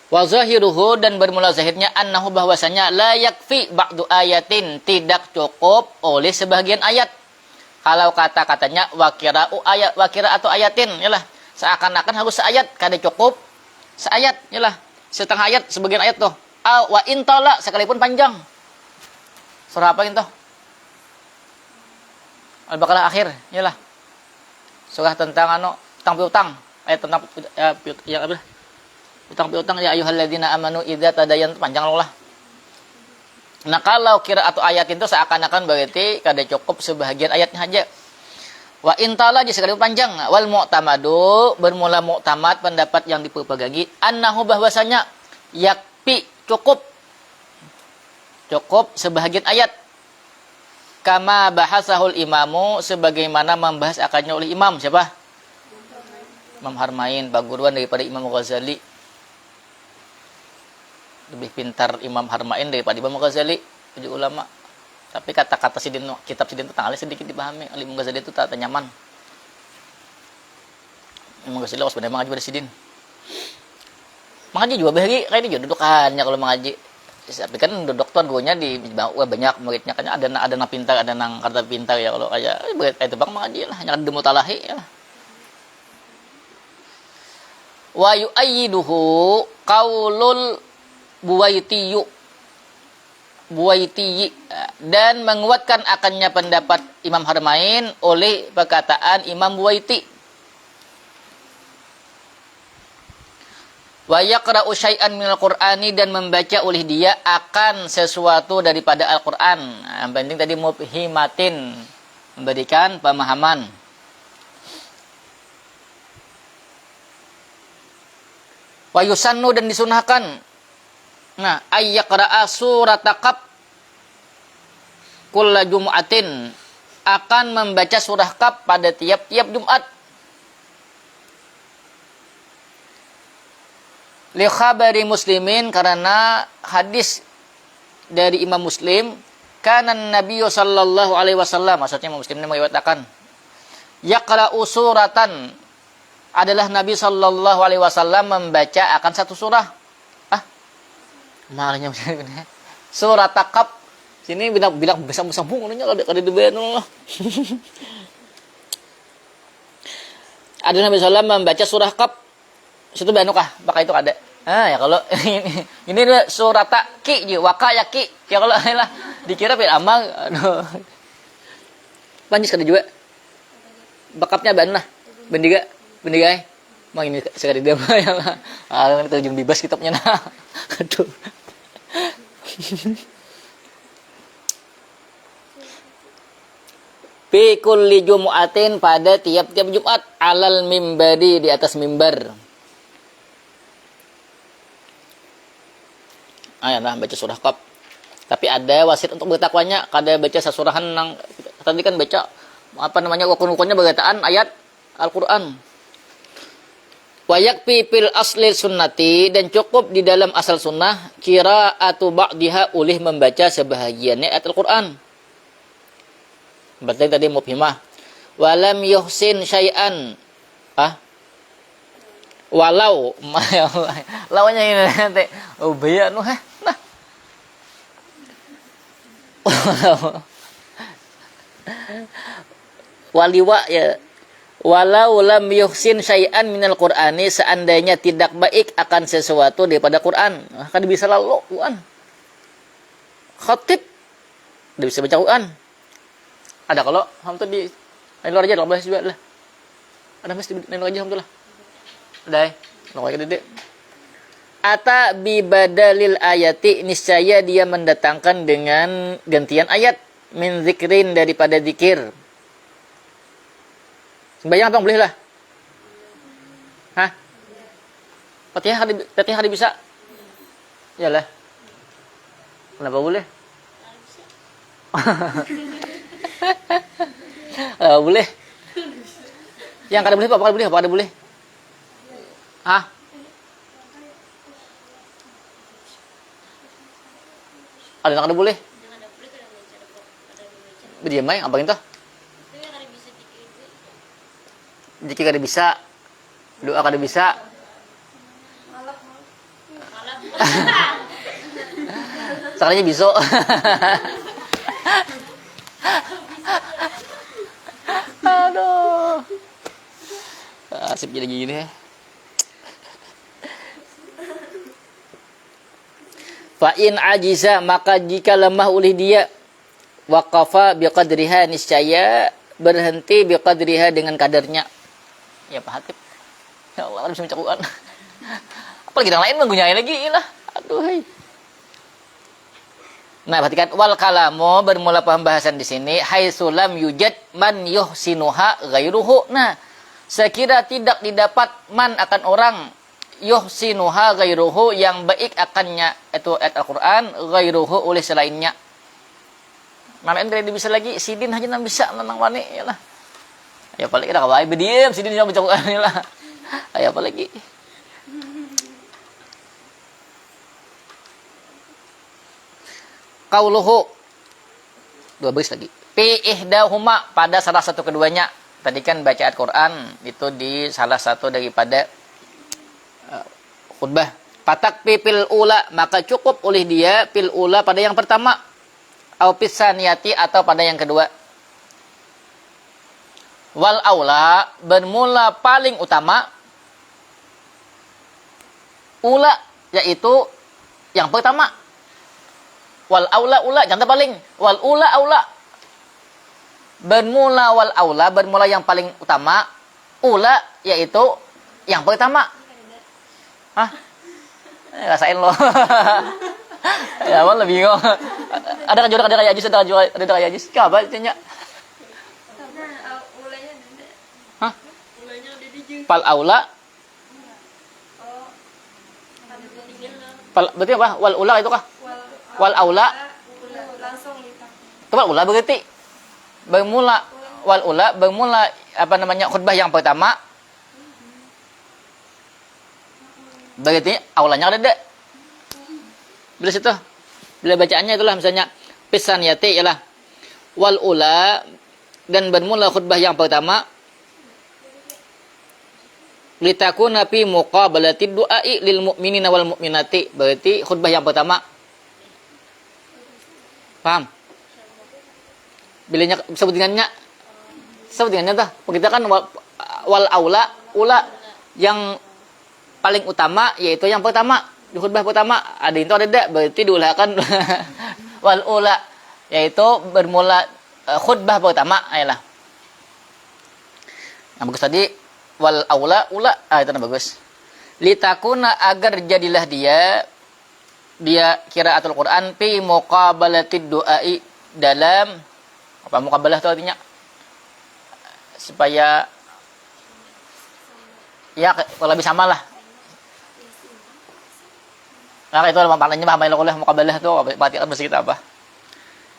Wa zahiruhu, dan bermula zahirnya annahu, bahwasanya la yakfi ba'du ayatin, tidak cukup oleh sebagian ayat. Kalau kata-katanya wa qira'atu ayatin, yalah, seakan-akan harus seayat, kada cukup seayat, yalah, setengah ayat, sebagian ayat tuh. Wa intala sekalipun panjang. Surah apa itu? Al-Baqarah akhir, iyalah. Surah tentang tentang piutang. Ayat tentang yang apa? Utang piutang ya ayyuhalladzina amanu idza tadayantum, panjang lah. Nah, kalau kira atau ayat itu seakan-akan berarti kada cukup sebahagian ayatnya aja. Wa intala di sekalipun panjang. Wal mu'tamadu, bermula mu'tamad pendapat yang diperpegangi annahu bahwasanya yakfi cukup sebahagian ayat. Kama bahasahul imamu, sebagaimana membahas akannya oleh imam siapa? Imam Harmain, paguruan daripada Imam Ghazali. Lebih pintar Imam Harmain daripada Imam Ghazali, tujuh ulama. Tapi kata-kata sidin kitab sidin tentang alih sedikit dipahami. Imam Ghazali itu tak nyaman. Imam Ghazali harus benar mengaji pada sidin. Mengaji juga bahagi kayak dia dudukannya kalau mengaji. Tapi kan dokter gurunya di banyak muridnya, kan ada nang pintar, ada nang kata pintar ya. Kalau kayak itu bang mengaji lah, hanya ada mutalahi ya. Wa yu'ayyiduhu qaulul Buwaiti, dan menguatkan akannya pendapat Imam Harmain oleh perkataan Imam Buwaiti. Wa yaqra'u syai'an minal Qur'ani, dan membaca oleh dia akan sesuatu daripada Al-Qur'an. Yang penting tadi mufhimatin, memberikan pemahaman. Wa yusannu, dan disunahkan. Nah, ayyaqra'a surata Qaf kulla Jum'atin, akan membaca surah Qaf pada tiap-tiap Jumat. Li khabari Muslimin, karena hadis dari Imam Muslim, kana Nabi sallallahu alaihi wasallam, maksudnya Imam Muslim ini meriwayatkan, yaqra'u suratan, adalah Nabi sallallahu alaihi wasallam membaca akan satu surah. Malahnya surat Qaf. Sini bilang bisa sambung nya kada dibayar. Ada Nabi sallallahu membaca surah Qaf. Situ bayanu kah? Maka itu ada. Ya kalau ini surat Ki je, waqaya Ki. Ya kalau lah dikira bil amal. Aduh. Panjis kada juga. Bakapnya ban lah. Bendiga. Mang ini sekali dia ya lah. Ini terjun bebas kitabnya nah. Aduh. Fi kulli Jum'atin, pada tiap-tiap Jumat, alal mimbari, di atas mimbar. Nah, baca surah Qaf. Tapi ada wasit untuk bertakwanya, kada baca sasurahan nang tadi kan baca rukun-rukunnya berkataan ayat Al-Qur'an. Wa yakfi fil asli sunnati, dan cukup di dalam asal sunnah qira'atu ba'diha, oleh membaca sebahagiannya ayat Al-Qur'an. Berarti tadi mufhimah. Walam yuhsin syai'an. Walau lawannya ini nanti. Oh bahaya noh. Nah. Waliwa ya. Walau lam yuhsin syai'an minal Qur'ani, seandainya tidak baik akan sesuatu daripada Qur'an. Kan bisa lalu Qur'an. Khatib dia bisa baca Qur'an. Ada kalau hamtu di luar aja 12 juga lah. Ada mesti di luar aja alhamdulillah. Ada luar gede. Ata bi badalil ayati, niscaya dia mendatangkan dengan gantian ayat, min zikrin, daripada zikir. Sembahyang apa boleh lah? Hah? Fatihah hari bisa? Yalah. Kenapa boleh? Boleh. Yang kada boleh apa boleh? Apa kada boleh? Hah? Ada yang kada boleh? Berdiam aja, apa itu? Jika kada bisa, doa kada bisa. Sekarangnya bisa. Aduh. Asip jadi gini. Fa in ajiza, maka jika lemah oleh dia, waqafa biqadriha, niscaya berhenti biqadriha dengan kadarnya. Ya Pak Hatip. Ya Allah, bisa baca Quran. Apalagi yang lain menggunyai lagi lah. Aduh. Hai. Nah, perhatikan wal kalamu, bermula pembahasan di sini haitsulam yujad man yuhsinuha ghairuhu. Nah, sekira tidak didapat man akan orang yuhsinuha ghairuhu yang baik akannya itu ayat Al-Qur'an ghairuhu oleh selainnya. Mana tidak bisa lagi sidin hanya nang bisa nang wani ya lah. Ya paling dah kawai berdiam sidin yang baca Quran lah. Ayo apa lagi? Qauluhu, dua baris lagi. Fi ihdahuma, pada salah satu keduanya. Tadi kan bacaan Quran itu di salah satu daripada khutbah. Patak pil ula, maka cukup oleh dia pil ula pada yang pertama. Au pisaniyati, atau pada yang kedua. Wal aula, bermula paling utama. Ula, yaitu yang pertama. Wal aula ula, jangan paling. Wal ula aula. Bermula wal aula, bermula yang paling utama. Ula, yaitu yang pertama. Hah? Rasain lo. Ya, mana lebih bingung. Ada kayak ajis, ada kayak ajis. Kabar tanya. Karena ulanya ada. Hah? Ulanya ada di jeung. Pal aula. Oh. Ada tinggal. Berarti apa? Wal ula itu kah? Wal aula. Langsung lipat. Wal ula berarti bermula wal ula, bermula apa namanya khutbah yang pertama. Berarti aulanya ada dek. Bila situ, bila bacaannya itulah misalnya pisan yati ialah wal ula, dan bermula khutbah yang pertama litakuna fi muqabalatid du'ai lil mu'minina wal mu'minati, berarti khutbah yang pertama. Paham? Bilanya sebut dengannya tuh. Kita kan wal aula, ula yang paling utama yaitu yang pertama. Di khutbah pertama ada itu ada tidak, berarti diulahkan wal ula, yaitu bermula khutbah pertama. Ayolah. Nah, bagus tadi wal aula ula, itu bagus. Litakuna, agar jadilah dia qiraatul Quran fi muqabalatid du'ai, dalam apa muqabalah itu artinya supaya ya kalau lebih sama lah. Nah, itu maknanya paham oleh muqabalah itu berarti bahasa kita apa?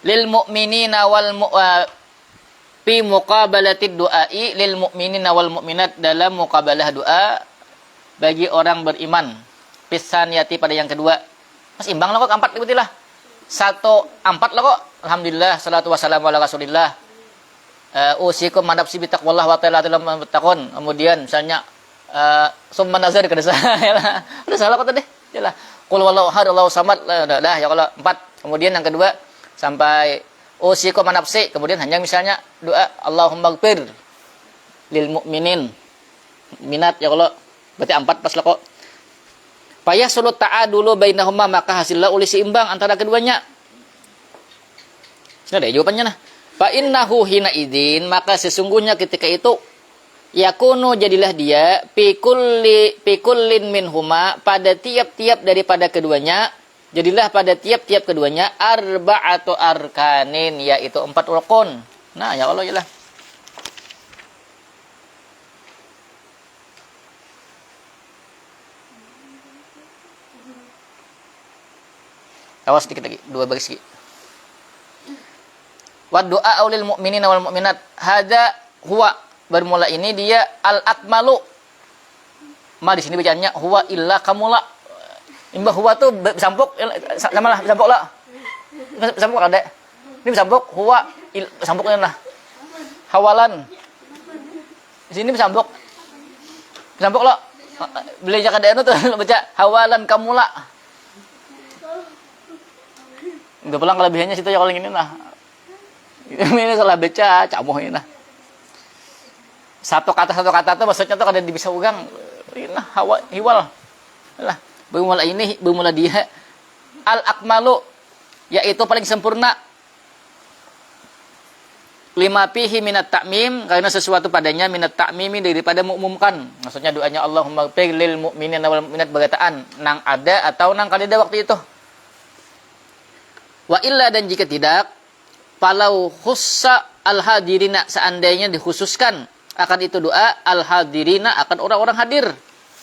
Lil mu'minina fi muqabalatid du'ai lil mu'minina wal mu'minat, dalam muqabalah doa bagi orang beriman. Pisaniyati, pada yang kedua. Mas imbang lah kok, 4 ikutilah. 1-4 lah kok. Alhamdulillah, salatu wassalamu ala Rasulillah. Usikum manapsi bitaqwallah wa ta'ala muttaqun. Kemudian misalnya summa nazar ke desa. Udah salah kok tadi. Yalah. Qul wallahu ahad Allahu samad. Dah ya kalau 4. Kemudian yang kedua sampai usikum manapsi. Kemudian hanya misalnya doa Allahumma ighfir lil mu'minin. Minat ya kalau berarti 4 pas lah kok. Payah sulut ta'adulu bainahuma, maka hasillah oleh seimbang antara keduanya. Sudah ada jawabannya nah. Fa innahu hina idzin, maka sesungguhnya ketika itu yakunu, jadilah dia fi kullin minhuma, pada tiap-tiap daripada keduanya, jadilah pada tiap-tiap keduanya arba'atu arkanin, yaitu 4 rukun. Nah, ya Allah yalah. Awas sedikit lagi, 2 baris lagi. Wa du'a lil mu'minina wal mu'minat, hadza huwa, bermula ini dia al akmalu. Di sini bacaannya huwa illa kamula. Imbah huwa tuh bersambuk sama lah, bersambuk lah. Bersambuk ada. Ini bersambuk huwa bersambuknya lah. Hawalan. Di sini bersambuk. Bersambuk lah. Beli jaga ada tuh baca hawalan kamula. Udah pulang kelebihannya situ ya kalau ini nah. Ini salah baca, camuh ini nah. Satu kata tuh maksudnya tuh kada bisa ugang. Ini hawa hiwal. Lah, bermula dia al-akmalu, yaitu paling sempurna. Lima fihi minat ta'mim, karena sesuatu padanya minat ta'mimi daripada mengumumkan. Maksudnya doanya Allahumma ighfir lil mu'minina wal mu'minat bagataan nang ada atau nang kadeda waktu itu. Wa illa, dan jika tidak, falau khussa al hadirina, seandainya dikhususkan akan itu doa al hadirina, akan orang-orang hadir.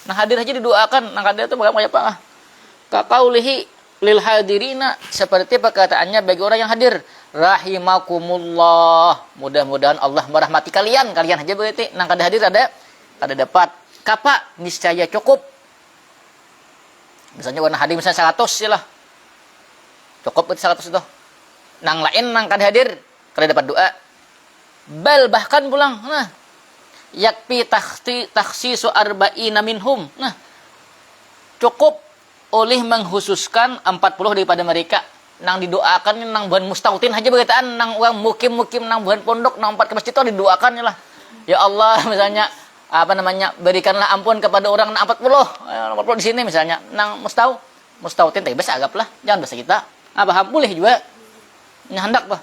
Nah hadir aja didoakan, nang kadeda itu bagaimana apa? Kaqaulihi lil hadirina, seperti perkataannya bagi orang yang hadir, rahimakumullah, mudah-mudahan Allah merahmati kalian. Kalian aja berarti nang kada hadir ada dapat kapa niscaya cukup. Misalnya warna hadir misalnya 100 lah, cukup berarti 100 itu. Nang lain nang kada hadir kada dapat doa. Bal, bahkan pulang, nah yakfi takhsisu arba'ina minhum, nah cukup oleh menghususkan 40 daripada mereka nang didoakan nang buan mustautin aja berkataan nang orang mukim nang buan pondok nang 4 ke masjid itu didoakan lah. Ya Allah, misalnya berikanlah ampun kepada orang nang 40 di sini misalnya nang mustautin tapi bahasa agap lah, jangan bahasa kita. Paham boleh juga. Nya hendak bah.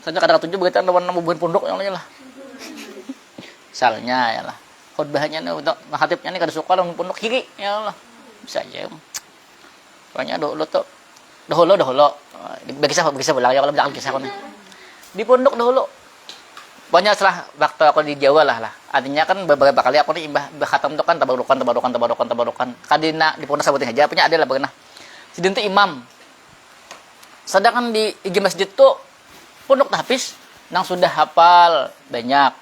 Saja kadang 7 berkataan nang buan pondok yang lain lah. Misalnya ya lah. Khutbahnya untuk khatibnya ini kada suka nang pondok kiri ya Allah. Bisa aja. Soalnya dahulu bagi saya pulang ya kalau bilang kisah aku nih di pondok dahulu banyak setelah waktu aku di Jawa lah artinya kan beberapa kali aku nih imbah khatam itu kan tabarukan kadina di pondok sabutin aja punya ada lah pernah sidin itu imam sedangkan di masjid tuh pondok habis nang sudah hafal banyak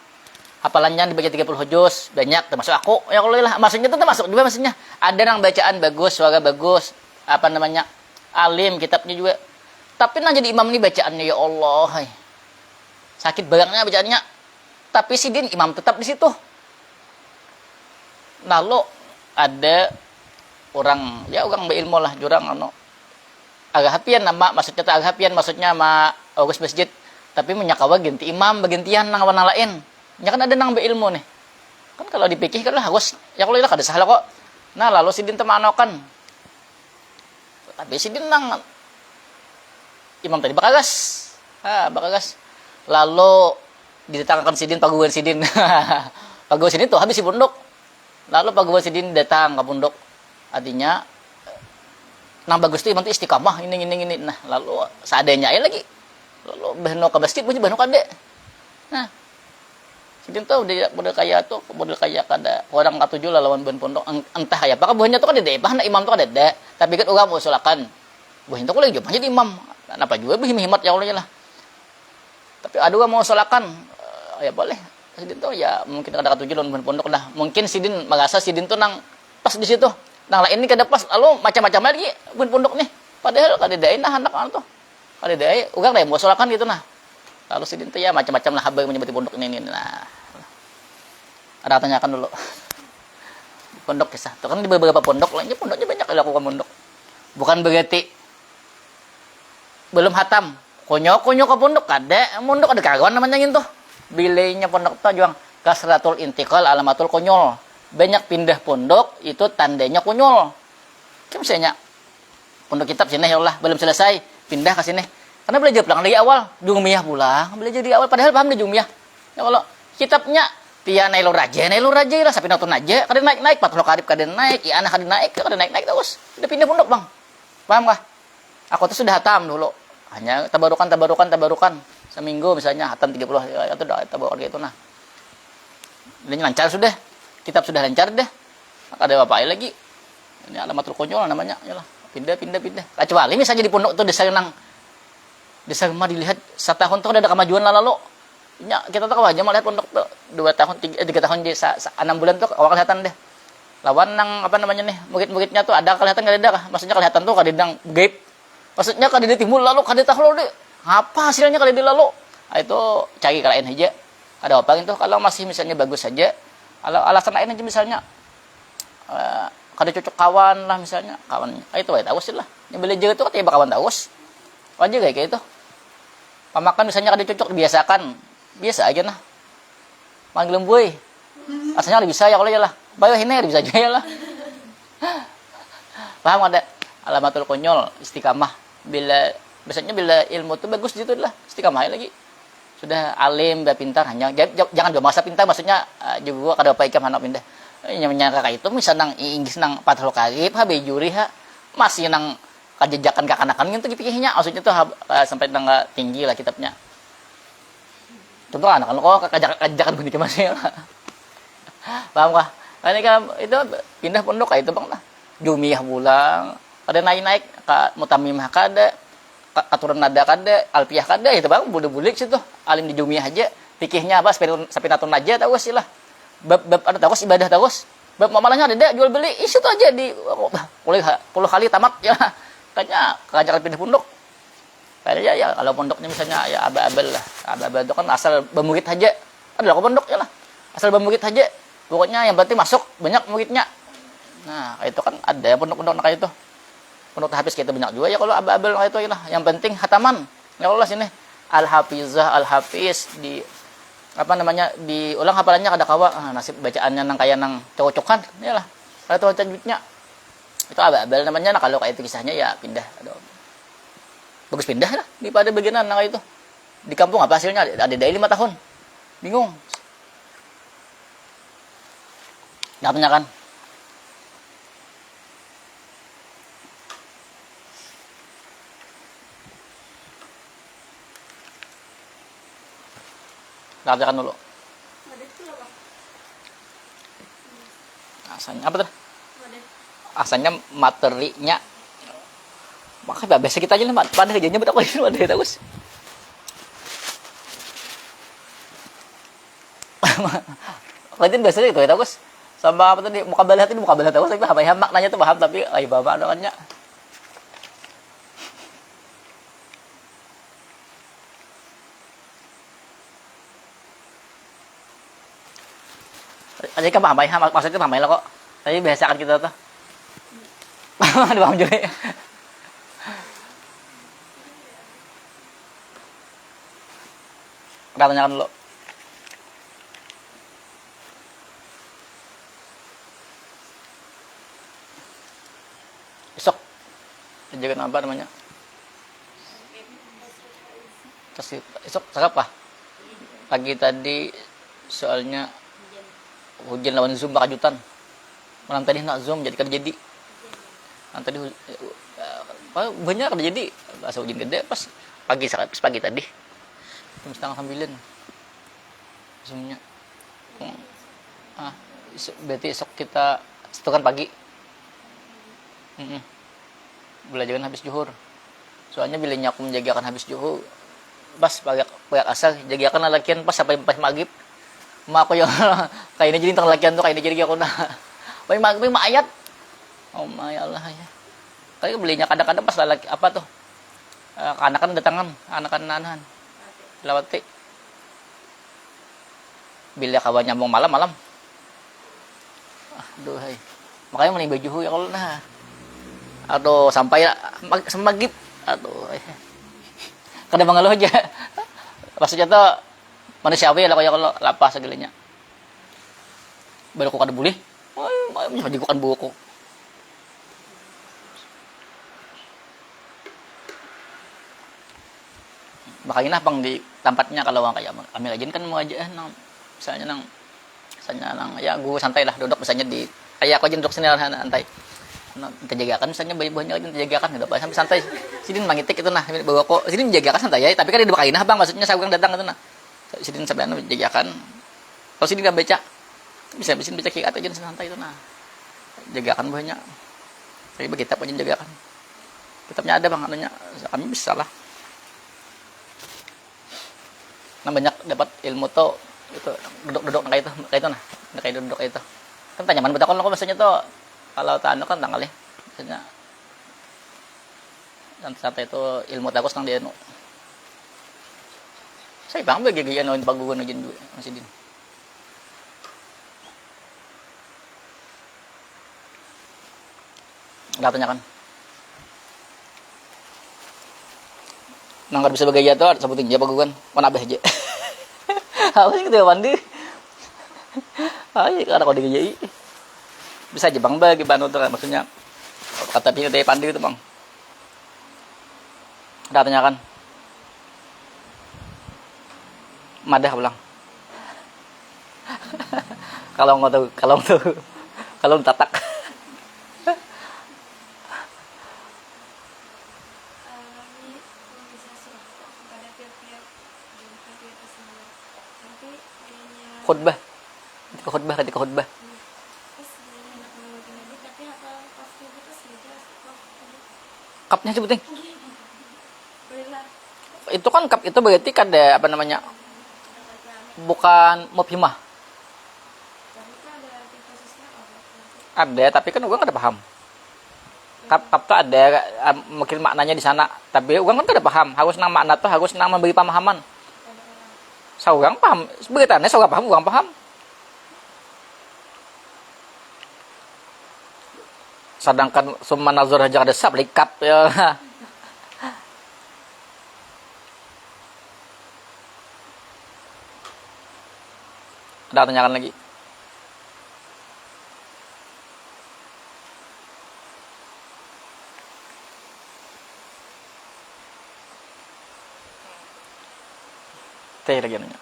hafalannya dibaca 30 juz banyak termasuk aku ya kalau lah maksudnya itu termasuk juga maksudnya ada nang bacaan bagus suara bagus alim kitabnya juga. Tapi nang jadi imam ini bacaannya ya Allah. Sakit barangnya bacaannya. Tapi sidin imam tetap di situ. Lalu ada orang berilmu lah jurang agak hapian nama maksudnya ma urus masjid tapi menyakawa ganti imam bergantian nang warna lain. Ya kan ada nang berilmu nih. Kan kalau dipikir kan lah harus ya kalau kada salah kok. Nah lalu sidin temanokan tapi sidin nang imam tadi bakagas lalu didatangkan sidin paguan sidin tuh habis si pondok lalu paguan sidin datang ke pondok artinya nang bagus tuh imam tuh istiqamah ini nah lalu seadanya aja lagi lalu bahno ke masjid bunyi bahno kade nah sidin tuh model kayak kada orang katujuh lawan ban pondok entah ya apakah buahnya tuh kan dede bahna imam tuh kada tapi kan orang mau solakan buahnya tuh lagi jadi imam kenapa juga himat ya Allah lah tapi ada orang mau solakan ya boleh sidin tuh ya mungkin kada katujuh lawan ban pondok dah mungkin sidin merasa sidin tuh nang pas di situ nang lain ini kada pas lalu macam-macam lagi ban pondok nih padahal kada dain nah anak tuh kada dain orang mau solakan gitu nah lalu sidin tuh ya macam-macam lah habar menyebut pondok ini nah ada tanyakan dulu pondok kisah tuh kan di beberapa pondok lainnya pondoknya banyak dilakukan pondok bukan berarti belum hatam konyo ke pondok ada kawan namanya gitu bilainya pondok tuh juang kasratul intikal alamatul konyol banyak pindah pondok itu tandanya konyol kan misalnya pondok kitab sini ya Allah belum selesai pindah ke sini karena belajar pulang dari awal jumiyah pulang belajar di awal padahal paham di jumiyah ya kalau kitabnya tia nailo raja lah sampai nonton aja kada naik 40 karib kada naik ya anak kada naik terus udah pindah pondok bang paham kah aku tuh sudah hatam dulu hanya tabarukan seminggu misalnya hatam 30 itu udah tabarukan gitu nah ini lancar sudah kitab sudah lancar deh ada apa lagi ini alamatul konyol namanya yalah pindah kecuali misalnya di pondok tuh desa mah dilihat setahun tuh ada kemajuan lalu ya kita tuh aja melihat pondok tuh 2 tahun 3 tahun 6 bulan tuh awal kelihatan deh lawan nang nih murid-muridnya tuh ada kelihatan kada ada maksudnya kelihatan tuh kada dang gaib maksudnya kada timbul lalu kada tahu deh apa hasilnya kada lalu itu cari ke lain aja ada apa gitu kalau masih misalnya bagus saja kalau alasan lain aja misalnya kada cocok kawan lah misalnya kawan itu tahu sih lah yang belajar itu katanya kawan tahu aja kayak gitu pamakan misalnya kada cocok dibiasakan biasa aja nah manggil boy asalnya bisa ya kalau ya lah bayo ini bisa aja ya lah paham ada alamatul konyol, istiqamah. Biasanya bila ilmu itu bagus gitu lah, istiqamah lagi. Sudah alim, udah pintar, hanya jangan dua masa pintar, maksudnya juga kada apa ikam anak pindah. Nyaka itu misalnya nang Inggris nang Fathul Qarib, bejuri masih nang kajejakan kakanakan gitu pikirnya, maksudnya tuh sampai tangga tinggi lah kitabnya. Contoh anak kok kajejakan bunyi masih. Paham kah? Ini kan itu pindah pondok kayak itu bang lah. Jumiyah pulang, ada naik ke mutamimah kada, aturan nada kada, alpiyah kada, itu bang bulik situ. Alim di Jumiyah aja, fikihnya apa? Sampai natun aja tahu sih lah. Bab ada tahu ibadah tahu. Bab malahnya ada jual beli, isi itu aja di puluh kali tamat ya. Kayaknya keajaran pindah pondok. Kayaknya ya kalau pondoknya misalnya ya abal-abal lah. Abal-abal itu kan asal bermurid aja. Adalah pondok ya lah. Asal bermurid aja. Pokoknya yang penting masuk banyak muridnya. Nah, itu kan ada pondok-pondok kayak itu. Pondok tahfiz kita banyak juga ya kalau abal-abal kayak itu ya lah. Yang penting hataman. Ya Allah sini al-hafizah al-hafiz di apa namanya diulang hafalannya kada kawa. Nasib bacaannya nang kayak nang cocokan ya lah. Kalau itu tajwidnya itu abal-abal namanya. Nah, kalau kayak itu kisahnya ya pindah. Aduh. Bagus pindah lah daripada bagianan nah kayak itu. Di kampung apa hasilnya? Ada dari 5 tahun. Bingung. Katanya kan. Katakan dulu. Wadah itu apa? Asalnya apa tuh? Wadah. Asalnya materinya. Makanya biasa kita aja lah, pada kerjanya betul apa ini ada terus. Kalian biasanya itu ya terus. Sama apa tadi mukabalah itu mukabalah terus, tapi paham maknanya tuh paham tapi ay bapak doannya. Aja kan paham ya, maksudnya paham lah kok. Tapi biasa kan kita tuh. Ada paham juga ya. Katanya kan dulu. Besok jaga apa namanya? Terus esok apa? Pagi tadi soalnya hujan lawan Zoom bakajutan. Malam tadi nak Zoom jadi kan jadi. Malam tadi banyak kan jadi. Bahasa hujan gede pas pagi tadi. Jam 8:30 Zoomnya. Berarti esok kita setukan pagi. Belajaran habis zuhur. Soalnya bilanya aku menjagakan habis zuhur. Pas pagi asar jagakan lalakian pas sampai pas maghrib. Ma aku yang kayak ini jadi tentang lalakian tuh kayak ini jadi aku nah. Paling maghrib mah ayat. Oh my Allah ya. Kali belinya kadang-kadang pas lalaki apa tuh? Anak-anak datangan, anak-anak nahan. Lawati. Bila kawan nyambung malam. Aduh hai. Makanya mending baju ya kalau nah. Aduh sampai semagip. Aduh. Kada mengeluh aja. Maksudnya tuh manusiawi lah kayak kalau lapas segalinya. Baru kok kada boleh. Ay, jadi kok kan buku. Makanya bang di tempatnya kalau kayak kami lagi kan mau aja misalnya ya gue santai lah duduk misalnya di kayak aku aja duduk sini santai terjagakan misalnya bayi-bayinya lagi terjagakan gitu sampai santai sini mangitik itu nah bawa kok sini menjagakan santai ya tapi kan ada dua kali nah bang maksudnya saya datang itu nah sini sebenarnya menjagakan kalau sini nggak baca bisa baca kiri atau aja santai itu nah jagakan banyak tapi bagi kitab aja jagakan kitabnya ada bang anunya kami bisa lah. Nah banyak dapat ilmu tuh itu duduk kayak itu nah kayak duduk itu kan tanya mana betul kalau maksudnya tuh kalau tanu kan tanggal ya maksudnya dan sampai itu ilmu takus nang dia nu saya bang bagi gaya nuin paguan aja dulu masih din nggak tanya kan nangkar bisa bergaya tuh sebutin dia paguan mana abah aja apa sih gitu mandi ayo karena kalau digayai bisa aja bang bagi banu tuh maksudnya Kata Pino dari Pandi itu bang. Udah tanyakan. Madah bilang. Kalau nggak tahu, kalau tatak. Ini organisasi kepada pihak-pihak dan pihak tersebut. Nanti kayaknya Khutbah, ketika khutbah. terus dia hendak mengikuti Nabi, tapi hafal kafir itu saja. Kapnya sebutin. Bolehlah. Itu kan kap itu berarti kada apa namanya? Bukan mufhimah. Tapi itu ada arti khususnya apa? Ada, tapi kan orang kada paham. Kap tuh ada mungkin maknanya di sana, tapi orang kan kada paham. Harus nang makna tuh harus nang memberi pemahaman. Seorang paham, beritanya seorang paham, orang paham. Sedangkan summa nazar hajar ada sab likap ya. Ada tanyakan lagi. Teh lagi nanya.